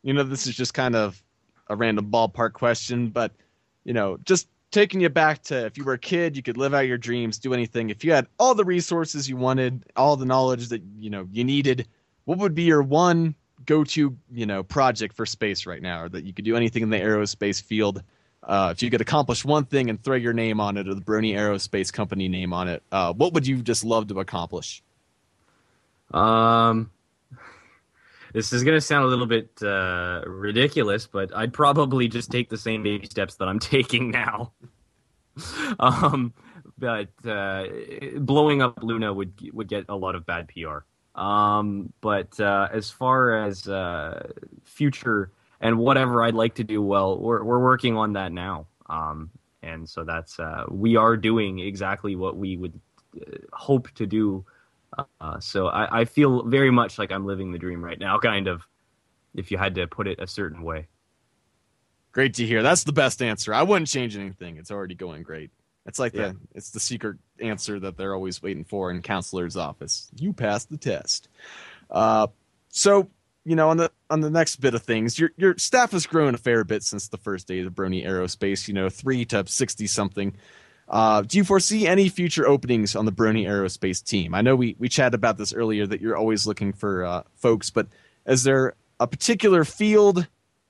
A: this is just kind of a random ballpark question, but, just taking you back to if you were a kid, you could live out your dreams, do anything. If you had all the resources you wanted, all the knowledge that, you needed, what would be your one go-to, project for space right now, or that you could do anything in the aerospace field? If you could accomplish one thing and throw your name on it, or the Brony Aerospace company name on it, what would you just love to accomplish?
B: This is going to sound a little bit ridiculous, but I'd probably just take the same baby steps that I'm taking now. But blowing up Luna would get a lot of bad PR. But as far as future and whatever I'd like to do, well, we're working on that now. And so that's we are doing exactly what we would hope to do. So I feel very much like I'm living the dream right now, kind of, if you had to put it a certain way.
A: Great to hear. That's the best answer. I wouldn't change anything. It's already going great. It's like it's the secret answer that they're always waiting for in counselor's office. You passed the test. So, on the next bit of things, your staff has grown a fair bit since the first day of the Brony Aerospace, 3 to 60 something. Do you foresee any future openings on the Brony Aerospace team? I know we chatted about this earlier, that you're always looking for folks, but is there a particular field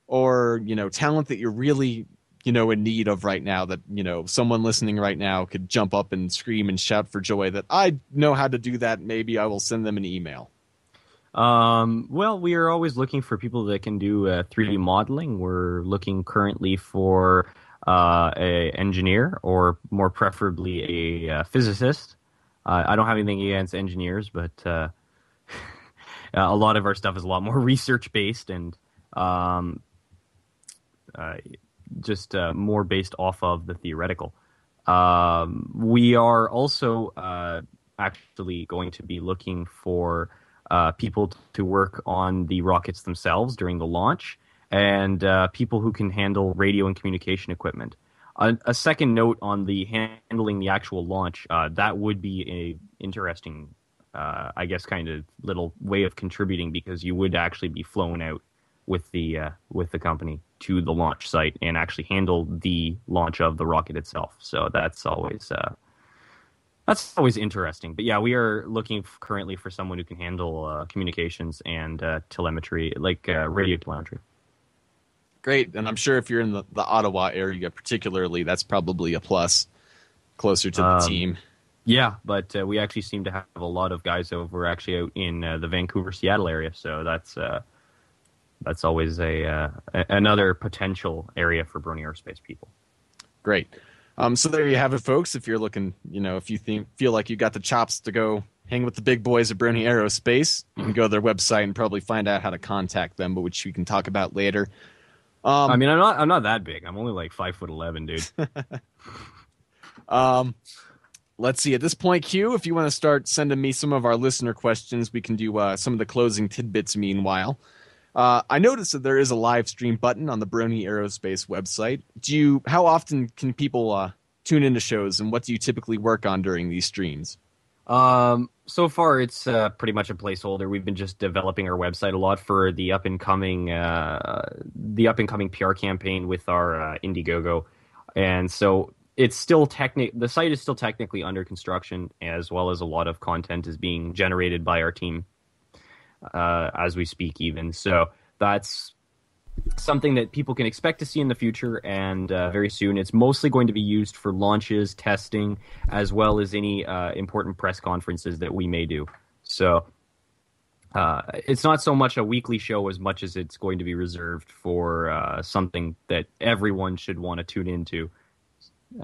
A: or, talent that you're really, in need of right now that, someone listening right now could jump up and scream and shout for joy that I know how to do that? Maybe I will send them an email.
B: Well, we are always looking for people that can do 3D modeling. We're looking currently for a engineer, or more preferably a physicist. I don't have anything against engineers, but a lot of our stuff is a lot more research based, and just more based off of the theoretical. We are also actually going to be looking for people to work on the rockets themselves during the launch, and people who can handle radio and communication equipment. A second note on the handling the actual launch, that would be a interesting, I guess, kind of little way of contributing, because you would actually be flown out with the company to the launch site and actually handle the launch of the rocket itself. So that's always interesting. But yeah, we are looking currently for someone who can handle communications and telemetry, like radio telemetry.
A: Great. And I'm sure if you're in the Ottawa area particularly, that's probably a plus, closer to the team.
B: Yeah, but we actually seem to have a lot of guys over actually out in the Vancouver, Seattle area. So that's always another potential area for Brony Aerospace people.
A: Great. So there you have it, folks. If you're looking, if you feel like you got the chops to go hang with the big boys at Brony Aerospace, you can go to their website and probably find out how to contact them, but which we can talk about later.
B: I mean, I'm not that big. I'm only like 5'11", dude.
A: Let's see. At this point, Q, if you want to start sending me some of our listener questions, we can do some of the closing tidbits meanwhile. I noticed that there is a live stream button on the Brony Aerospace website. How often can people tune into shows, and what do you typically work on during these streams?
B: So far, it's pretty much a placeholder. We've been just developing our website a lot for the up and coming PR campaign with our Indiegogo, and so it's still the site is still technically under construction, as well as a lot of content is being generated by our team as we speak. Even so, that's something that people can expect to see in the future, and very soon. It's mostly going to be used for launches, testing, as well as any important press conferences that we may do. So it's not so much a weekly show as much as it's going to be reserved for something that everyone should want to tune into,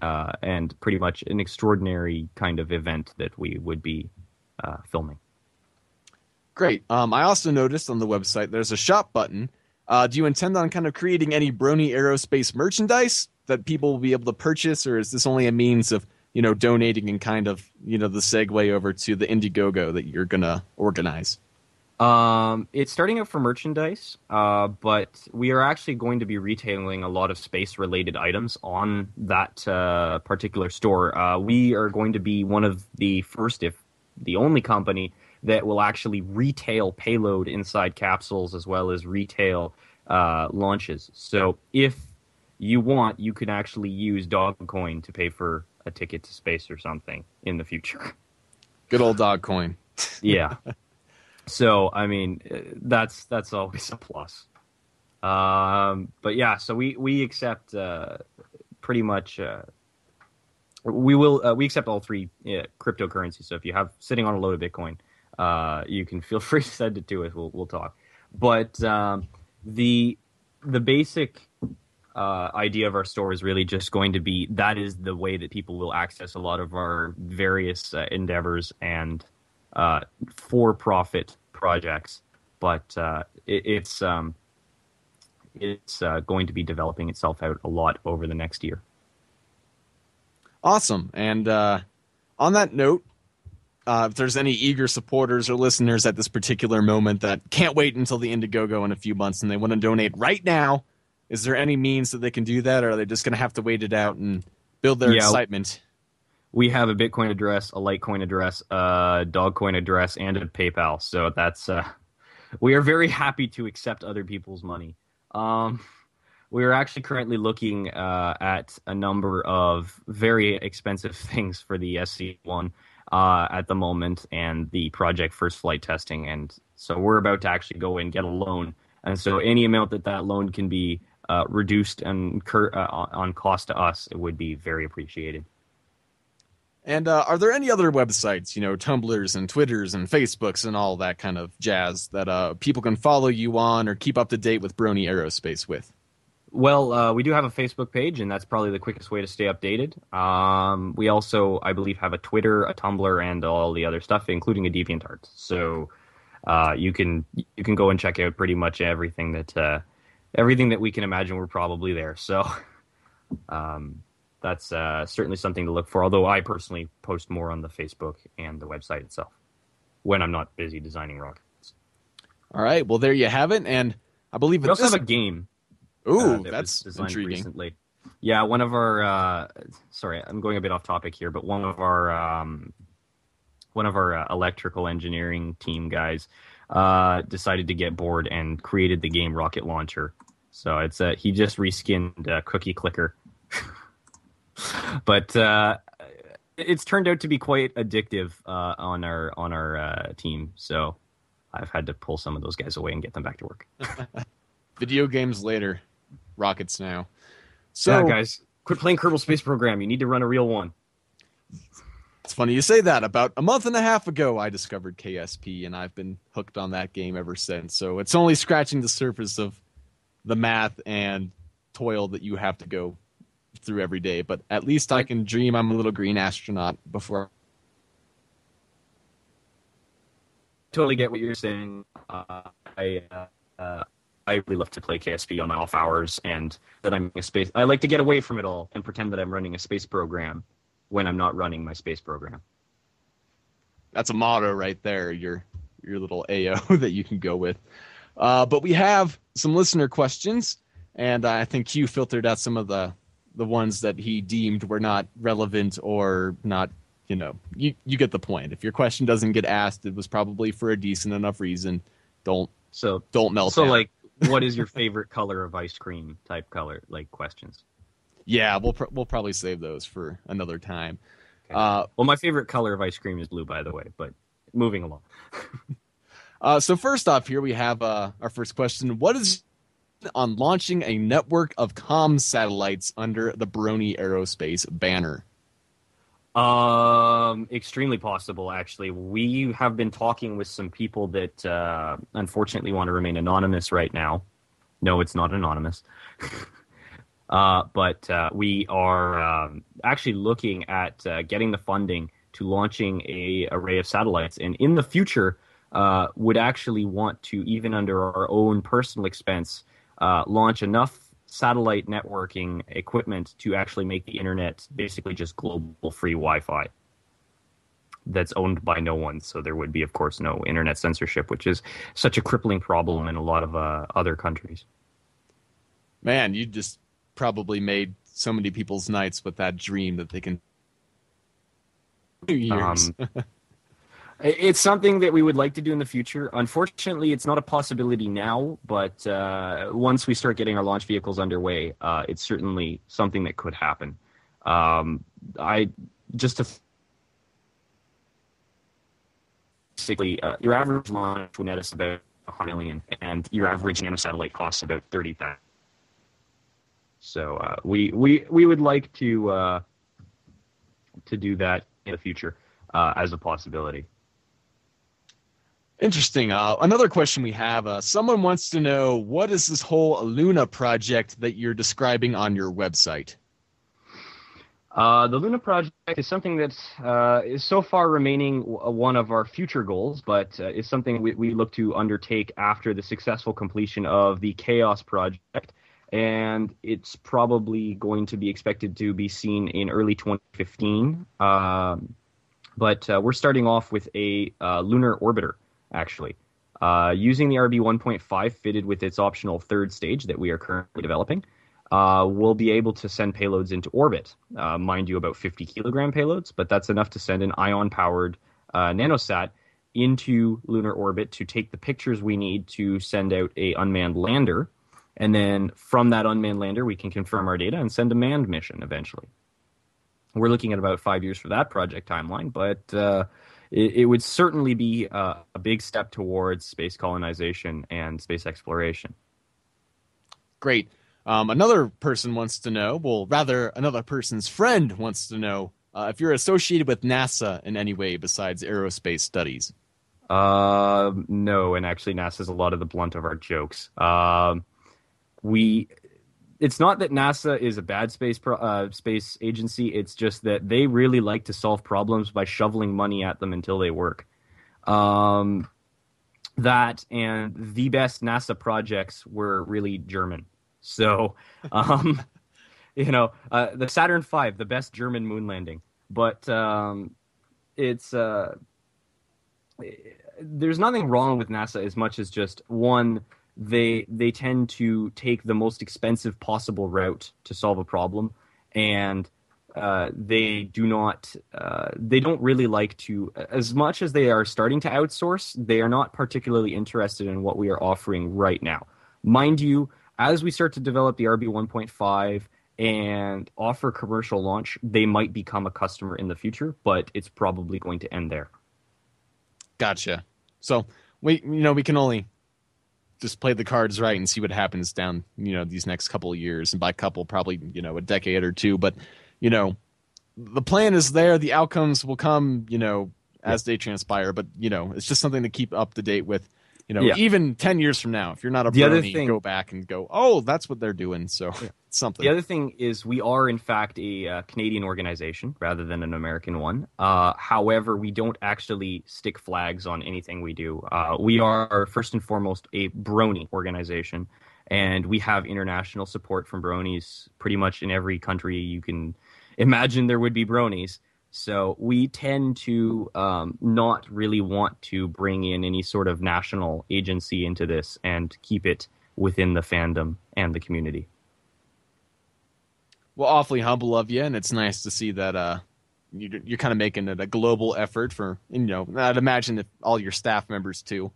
B: and pretty much an extraordinary kind of event that we would be filming.
A: Great. I also noticed on the website there's a shop button. Do you intend on kind of creating any Brony Aerospace merchandise that people will be able to purchase, or is this only a means of, donating and kind of, the segue over to the Indiegogo that you're going to organize?
B: It's starting out for merchandise, but we are actually going to be retailing a lot of space-related items on that particular store. We are going to be one of the first, if the only company that will actually retail payload inside capsules as well as retail launches. So if you want, you can actually use Dogcoin to pay for a ticket to space or something in the future.
A: Good old Dogcoin.
B: Yeah. So, I mean, that's always a plus. But yeah, so we accept pretty much... we accept all three cryptocurrencies. So if you have sitting on a load of Bitcoin, you can feel free to send it to us. We'll talk. But the basic idea of our store is really just going to be that is the way that people will access a lot of our various endeavors and for-profit projects. But it's going to be developing itself out a lot over the next year.
A: Awesome. And on that note, if there's any eager supporters or listeners at this particular moment that can't wait until the Indiegogo in a few months and they want to donate right now, is there any means that they can do that, or are they just going to have to wait it out and build their excitement?
B: We have a Bitcoin address, a Litecoin address, a Dogcoin address, and a PayPal. So that's we are very happy to accept other people's money. We are actually currently looking at a number of very expensive things for the SC-1 at the moment, and the project first flight testing. And so we're about to actually go and get a loan. And so any amount that loan can be reduced and on cost to us, it would be very appreciated.
A: And are there any other websites, Tumblrs and Twitters and Facebooks and all that kind of jazz that people can follow you on or keep up to date with Brony Aerospace with?
B: Well, we do have a Facebook page, and that's probably the quickest way to stay updated. We also, I believe, have a Twitter, a Tumblr, and all the other stuff, including a DeviantArt. So you can go and check out pretty much everything that we can imagine. We're probably there. So that's certainly something to look for. Although I personally post more on the Facebook and the website itself when I'm not busy designing rockets.
A: All right. Well, there you have it. And I believe
B: we also have a game.
A: Ooh, that's intriguing.
B: Recently. Yeah, one of our sorry, I'm going a bit off topic here, but one of our electrical engineering team guys decided to get bored and created the game Rocket Launcher. So it's he just reskinned Cookie Clicker, but it's turned out to be quite addictive on our team. So I've had to pull some of those guys away and get them back to work.
A: Video games later, rockets now. So
B: yeah, guys, quit playing Kerbal Space Program. You need to run a real one.
A: It's funny you say that. About a month and a half ago, I discovered KSP, and I've been hooked on that game ever since. So it's only scratching the surface of the math and toil that you have to go through every day. But at least I can dream I'm a little green astronaut before.
B: Totally get what you're saying. I really love to play KSP on my off hours, and that I'm a space. I like to get away from it all and pretend that I'm running a space program when I'm not running my space program.
A: That's a motto right there. Your little AO that you can go with. But we have some listener questions, and I think Q filtered out some of the ones that he deemed were not relevant or not. You get the point. If your question doesn't get asked, it was probably for a decent enough reason. Don't melt
B: So
A: down.
B: like, what is your favorite color of ice cream type color, like questions?
A: Yeah, we'll probably save those for another time.
B: Okay. Well, my favorite color of ice cream is blue, by the way, but moving along.
A: So first off here, we have our first question. What is on launching a network of comm satellites under the Brony Aerospace banner?
B: Extremely possible, actually. We have been talking with some people that unfortunately want to remain anonymous right now. No, it's not anonymous. But we are actually looking at getting the funding to launching a array of satellites, and in the future would actually want to, even under our own personal expense, launch enough satellite networking equipment to actually make the internet basically just global free Wi-Fi that's owned by no one. So there would be, of course, no internet censorship, which is such a crippling problem in a lot of other countries.
A: Man, you just probably made so many people's nights with that dream that they can. Years.
B: It's something that we would like to do in the future. Unfortunately, it's not a possibility now, but once we start getting our launch vehicles underway, it's certainly something that could happen. Basically, your average launch would net us about $100 million, and your average nanosatellite costs about $30,000. So we would like to do that in the future as a possibility.
A: Interesting. Another question we have, someone wants to know, what is this whole Luna project that you're describing on your website?
B: The Luna project is something that is so far remaining one of our future goals, but is something we look to undertake after the successful completion of the Chaos project, and it's probably going to be expected to be seen in early 2015. But we're starting off with a Lunar Orbiter, actually, using the RB 1.5 fitted with its optional third stage that we are currently developing. We'll be able to send payloads into orbit, mind you, about 50 kilogram payloads, but that's enough to send an ion-powered nanosat into lunar orbit to take the pictures we need to send out a unmanned lander, and then from that unmanned lander we can confirm our data and send a manned mission eventually. We're looking at about 5 years for that project timeline, but it would certainly be a big step towards space colonization and space exploration.
A: Great. Another person wants to know, well, rather, another person's friend wants to know if you're associated with NASA in any way besides aerospace studies.
B: No, and actually NASA's a lot of the blunt of our jokes. It's not that NASA is a bad space agency. It's just that they really like to solve problems by shoveling money at them until they work. That and the best NASA projects were really German. So, the Saturn V, the best German moon landing. But there's nothing wrong with NASA as much as just one. they tend to take the most expensive possible route to solve a problem, and they don't really like to, as much as they are starting to outsource, they are not particularly interested in what we are offering right now. Mind you, as we start to develop the RB 1.5 and offer commercial launch, they might become a customer in the future, but it's probably going to end there.
A: Gotcha. So we can only just play the cards right and see what happens down, these next couple of years. And by couple, probably, a decade or two. But, the plan is there. The outcomes will come, as they transpire. But, it's just something to keep up to date with, even 10 years from now. If you're not a Brony, go back and go, oh, that's what they're doing. So it's something.
B: The other thing is we are, in fact, a Canadian organization rather than an American one. However, we don't actually stick flags on anything we do. We are, first and foremost, a Brony organization, and we have international support from Bronies pretty much in every country you can imagine there would be Bronies. So we tend to not really want to bring in any sort of national agency into this and keep it within the fandom and the community.
A: Well, awfully humble of you, and it's nice to see that you're kind of making it a global effort for, I'd imagine if all your staff members too,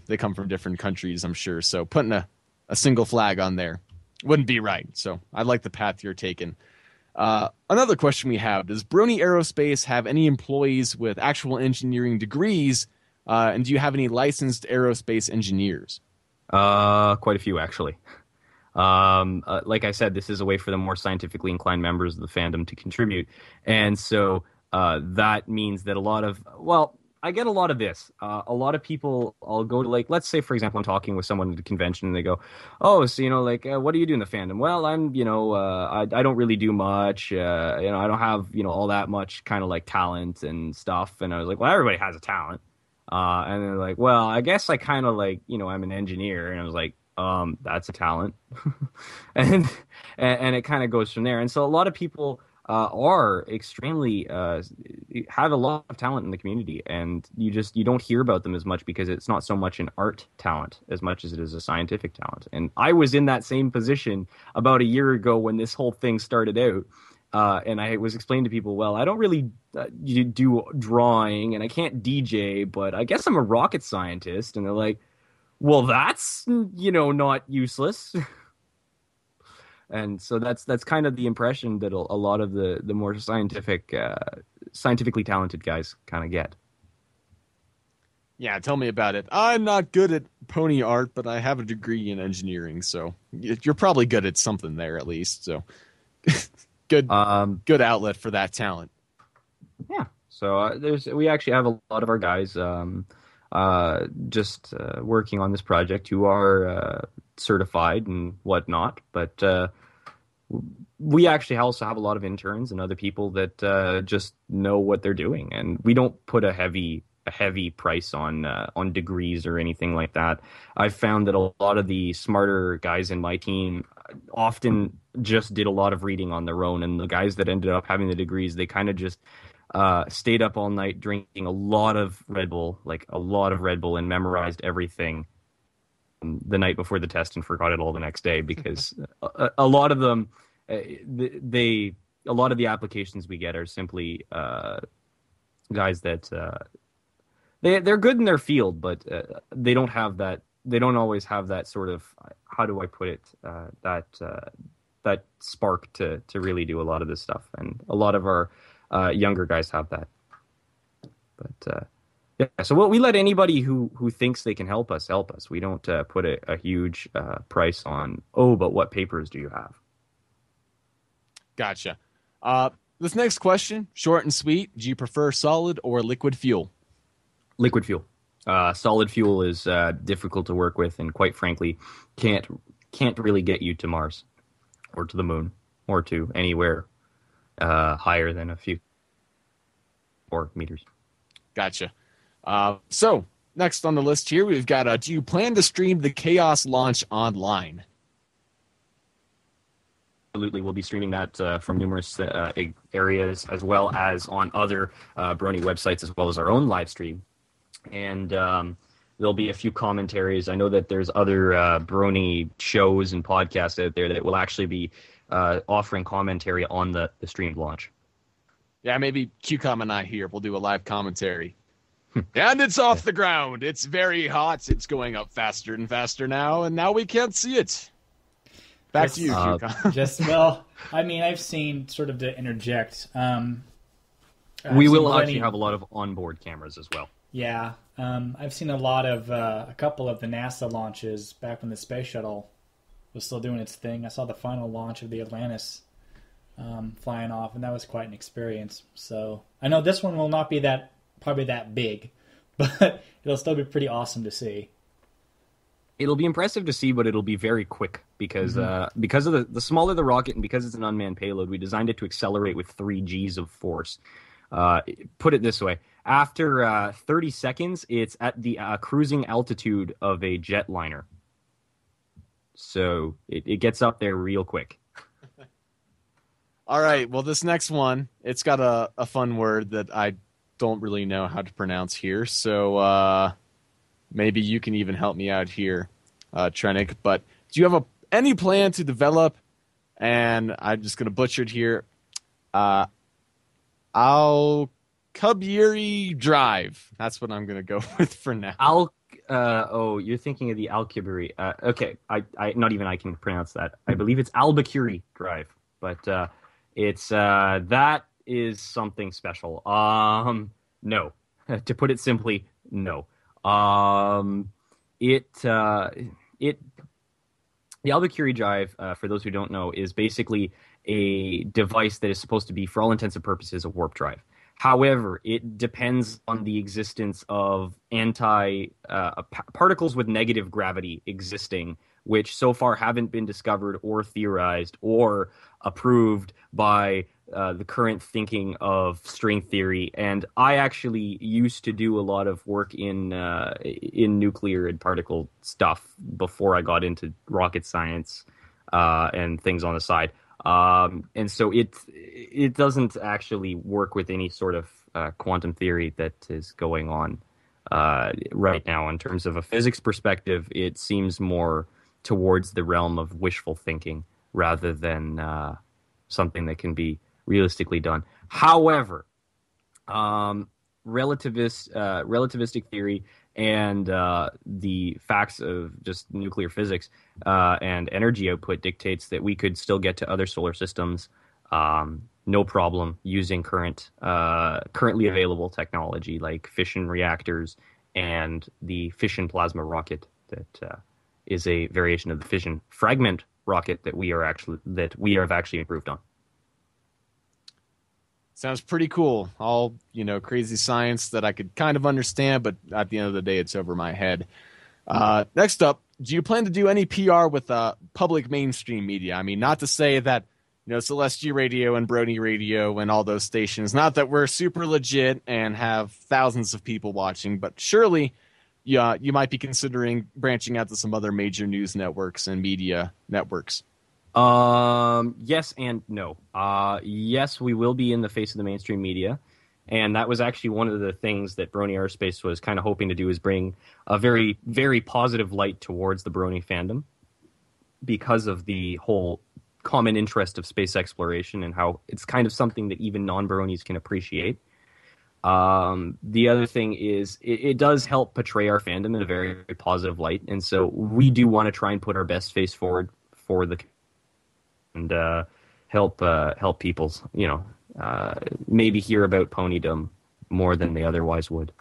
A: they come from different countries, I'm sure. So putting a single flag on there wouldn't be right. So I like the path you're taking. Another question we have, does Brony Aerospace have any employees with actual engineering degrees? And do you have any licensed aerospace engineers?
B: Quite a few, actually. Like I said, this is a way for the more scientifically inclined members of the fandom to contribute. And so that means that I get a lot of this. A lot of people, I'll go to, let's say, for example, I'm talking with someone at a convention and they go, oh, so, what do you do in the fandom? Well, I'm, I don't really do much. I don't have, all that much kind of talent and stuff. And I was like, well, everybody has a talent. And they're like, well, I guess I kind of I'm an engineer. And I was like, that's a talent. and it kind of goes from there. And so a lot of people are extremely have a lot of talent in the community, and you don't hear about them as much because it's not so much an art talent as much as it is a scientific talent. And I was in that same position about a year ago when this whole thing started out, and I was explaining to people, well, I don't really do drawing and I can't DJ, but I guess I'm a rocket scientist. And they're like, well, that's not useless. And so that's kind of the impression that a lot of the more scientifically talented guys kind of get.
A: Yeah, tell me about it. I'm not good at pony art, but I have a degree in engineering, so you're probably good at something there at least. So good outlet for that talent.
B: Yeah. So we actually have a lot of our guys just working on this project who are certified and whatnot, but we actually also have a lot of interns and other people that just know what they're doing, and we don't put a heavy price on degrees or anything like that. I've found that a lot of the smarter guys in my team often just did a lot of reading on their own, and the guys that ended up having the degrees, they kind of just stayed up all night drinking a lot of Red Bull, and memorized everything the night before the test and forgot it all the next day, because a lot of them, a lot of the applications we get are simply guys that they're good in their field, but they don't have that. They don't always have that sort of, how do I put it, that spark to really do a lot of this stuff. And a lot of our younger guys have that. But yeah, so we let anybody who thinks they can help us. We don't put a huge price on, but what papers do you have?
A: Gotcha. This next question, short and sweet. Do you prefer solid or liquid fuel?
B: Liquid fuel. Solid fuel is difficult to work with, and quite frankly, can't really get you to Mars or to the moon or to anywhere higher than a few 4 meters.
A: Gotcha. So next on the list here, we've got, do you plan to stream the Chaos launch online?
B: Absolutely. We'll be streaming that from numerous areas, as well as on other Brony websites, as well as our own live stream. And There'll be a few commentaries. I know that there's other Brony shows and podcasts out there that will actually be offering commentary on the streamed launch.
A: Yeah, maybe QCOM and I here will do a live commentary. And it's off the ground. It's very hot. It's going up faster and faster now, and now we can't see it. Back to you, QCOM.
D: I've seen, sort of to interject.
B: We will actually have a lot of onboard cameras as well.
D: Yeah. I've seen a couple of the NASA launches back when the space shuttle was still doing its thing. I saw the final launch of the Atlantis flying off, and that was quite an experience. So I know this one will not be probably that big, but it'll still be pretty awesome to see.
B: It'll be impressive to see, but it'll be very quick because of the smaller the rocket and because it's an unmanned payload, we designed it to accelerate with 3 Gs of force. Put it this way. After 30 seconds, it's at the cruising altitude of a jetliner. So it gets up there real quick.
A: All right. Well, this next one, it's got a fun word that I don't really know how to pronounce here. So maybe you can even help me out here, Trenik. But do you have any plan to develop, and I'm just going to butcher it here, Alcubierre Drive. That's what I'm going to go with for now.
B: You're thinking of the Alcubierre. Okay, I not even I can pronounce that. I believe it's Albuquerque Drive, but it's that is something special. No, to put it simply, no. The Albuquerque Drive, for those who don't know, is basically a device that is supposed to be, for all intents and purposes, a warp drive. However, it depends on the existence of particles with negative gravity existing, which so far haven't been discovered or theorized or approved by the current thinking of string theory. And I actually used to do a lot of work in nuclear and particle stuff before I got into rocket science and things on the side. And so it doesn't actually work with any sort of quantum theory that is going on right now. In terms of a physics perspective, it seems more towards the realm of wishful thinking rather than something that can be realistically done. However, relativistic theory and the facts of just nuclear physics and energy output dictates that we could still get to other solar systems no problem using currently available technology like fission reactors and the fission plasma rocket that is a variation of the fission fragment rocket that we have actually improved on.
A: Sounds pretty cool. All, crazy science that I could kind of understand, but at the end of the day, it's over my head. Next up, do you plan to do any PR with public mainstream media? I mean, not to say that, Celestia Radio and Brony Radio and all those stations, not that we're super legit and have thousands of people watching, but surely you might be considering branching out to some other major news networks and media networks.
B: Yes and no. Yes, we will be in the face of the mainstream media, and that was actually one of the things that Brony Aerospace was kind of hoping to do, is bring a very, very positive light towards the Brony fandom because of the whole common interest of space exploration and how it's kind of something that even non-Bronies can appreciate. The other thing is it does help portray our fandom in a very, very positive light, and so we do want to try and put our best face forward for the and help people, maybe hear about ponydom more than they otherwise would.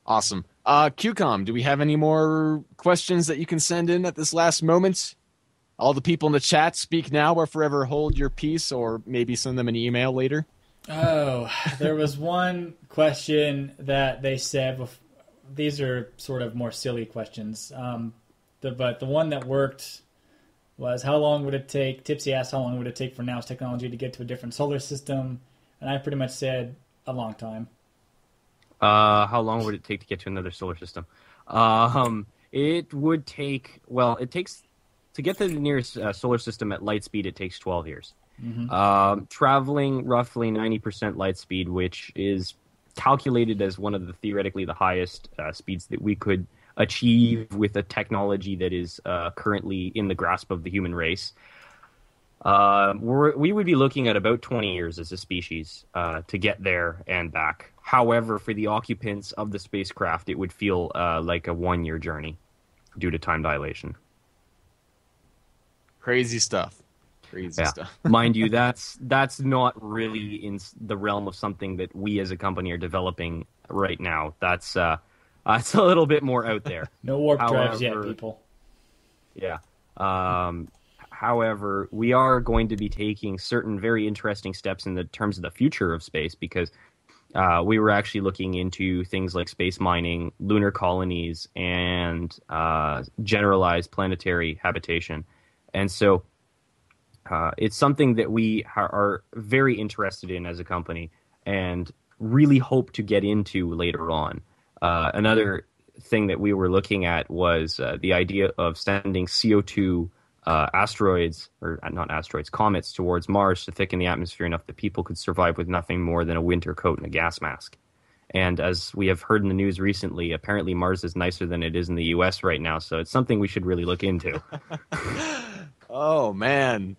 A: Awesome. QCOM, do we have any more questions that you can send in at this last moment? All the people in the chat, speak now or forever hold your peace, or maybe send them an email later.
D: Oh, there was one question that they said. These are sort of more silly questions. But the one that worked was, how long would it take? Tipsy asked, how long would it take for now's technology to get to a different solar system? And I pretty much said a long time.
B: How long would it take to get to another solar system? It would take, to get to the nearest solar system at light speed, it takes 12 years. Mm-hmm. Traveling roughly 90% light speed, which is calculated as one of the theoretically the highest speeds that we could achieve with a technology that is currently in the grasp of the human race. We would be looking at about 20 years as a species to get there and back. However, for the occupants of the spacecraft, it would feel like a 1-year journey due to time dilation.
A: Crazy stuff.
B: Mind you, that's not really in the realm of something that we as a company are developing right now. That's it's a little bit more out there.
D: No warp drives yet, people.
B: Yeah. However, we are going to be taking certain very interesting steps in the terms of the future of space, because we were actually looking into things like space mining, lunar colonies, and generalized planetary habitation. And so it's something that we are very interested in as a company and really hope to get into later on. Another thing that we were looking at was the idea of sending CO2 comets towards Mars to thicken the atmosphere enough that people could survive with nothing more than a winter coat and a gas mask. And as we have heard in the news recently, apparently Mars is nicer than it is in the U.S. right now, so it's something we should really look into.
A: Oh, man.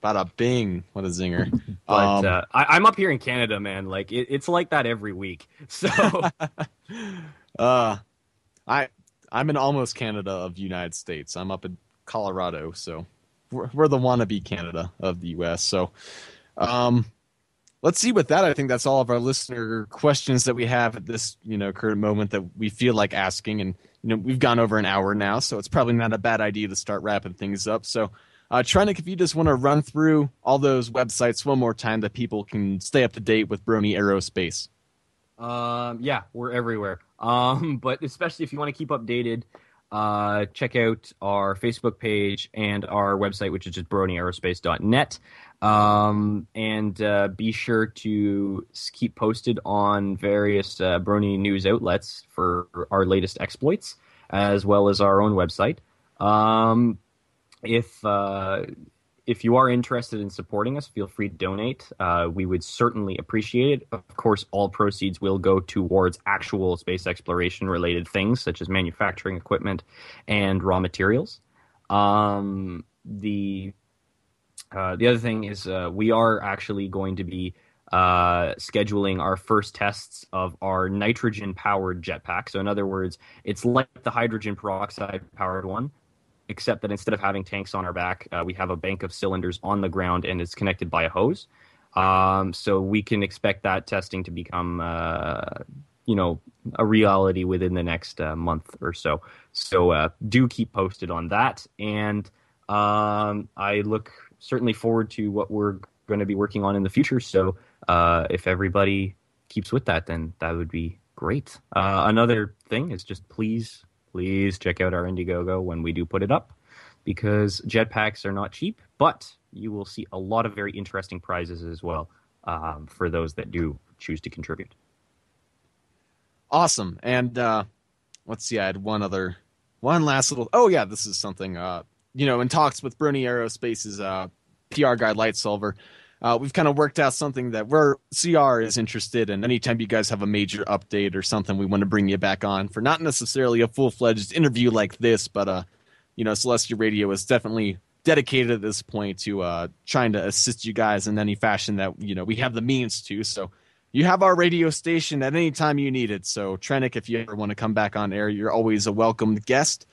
A: Bada bing. What a zinger.
B: But I'm up here in Canada, man. Like it's like that every week. So
A: I'm in almost Canada of the United States. I'm up in Colorado, so we're the wannabe Canada of the U.S. So let's see with that. I think that's all of our listener questions that we have at this current moment that we feel like asking. And we've gone over an hour now, so it's probably not a bad idea to start wrapping things up. So Trenik, if you just want to run through all those websites one more time that people can stay up to date with Brony Aerospace.
B: Yeah, we're everywhere. But especially if you want to keep updated, check out our Facebook page and our website, which is just BronyAerospace.net. And be sure to keep posted on various Brony news outlets for our latest exploits, as well as our own website. If you are interested in supporting us, feel free to donate. We would certainly appreciate it. Of course, all proceeds will go towards actual space exploration related things, such as manufacturing equipment and raw materials. The other thing is we are actually going to be scheduling our first tests of our nitrogen-powered jetpack. So in other words, it's like the hydrogen peroxide-powered one, except that instead of having tanks on our back, we have a bank of cylinders on the ground and it's connected by a hose. So we can expect that testing to become, a reality within the next month or so. So do keep posted on that. And I look certainly forward to what we're going to be working on in the future. So if everybody keeps with that, then that would be great. Another thing is just please check out our Indiegogo when we do put it up, because jetpacks are not cheap, but you will see a lot of very interesting prizes as well for those that do choose to contribute.
A: Awesome. And let's see, I had one last little. Oh yeah, this is something. In talks with Brony Aerospace's PR guy Light Solver, we've kind of worked out something that CR is interested in. Anytime you guys have a major update or something, we want to bring you back on for not necessarily a full-fledged interview like this, but Celestia Radio is definitely dedicated at this point to trying to assist you guys in any fashion that we have the means to. So you have our radio station at any time you need it. So Trenik, if you ever want to come back on air, you're always a welcomed guest.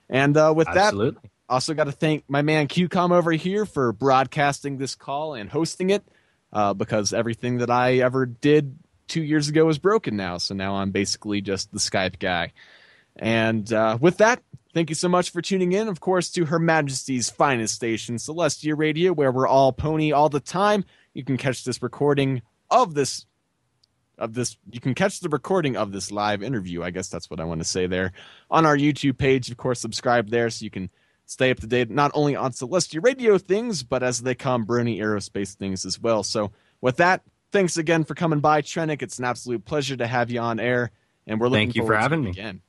A: And with
B: Absolutely.
A: that, also got to thank my man QCOM over here for broadcasting this call and hosting it, because everything that I ever did 2 years ago is broken now. So now I'm basically just the Skype guy. And with that, thank you so much for tuning in, of course, to Her Majesty's finest station, Celestia Radio, where we're all pony all the time. You can catch this recording of this. You can catch the recording of this live interview. I guess that's what I want to say there on our YouTube page. Of course, subscribe there so you can stay up to date not only on Celestia Radio things, but as they come, Brony Aerospace things as well. So with that, thanks again for coming by, Trenik. It's an absolute pleasure to have you on air, and we're looking
B: Thank you
A: forward
B: for having
A: to it
B: me
A: again.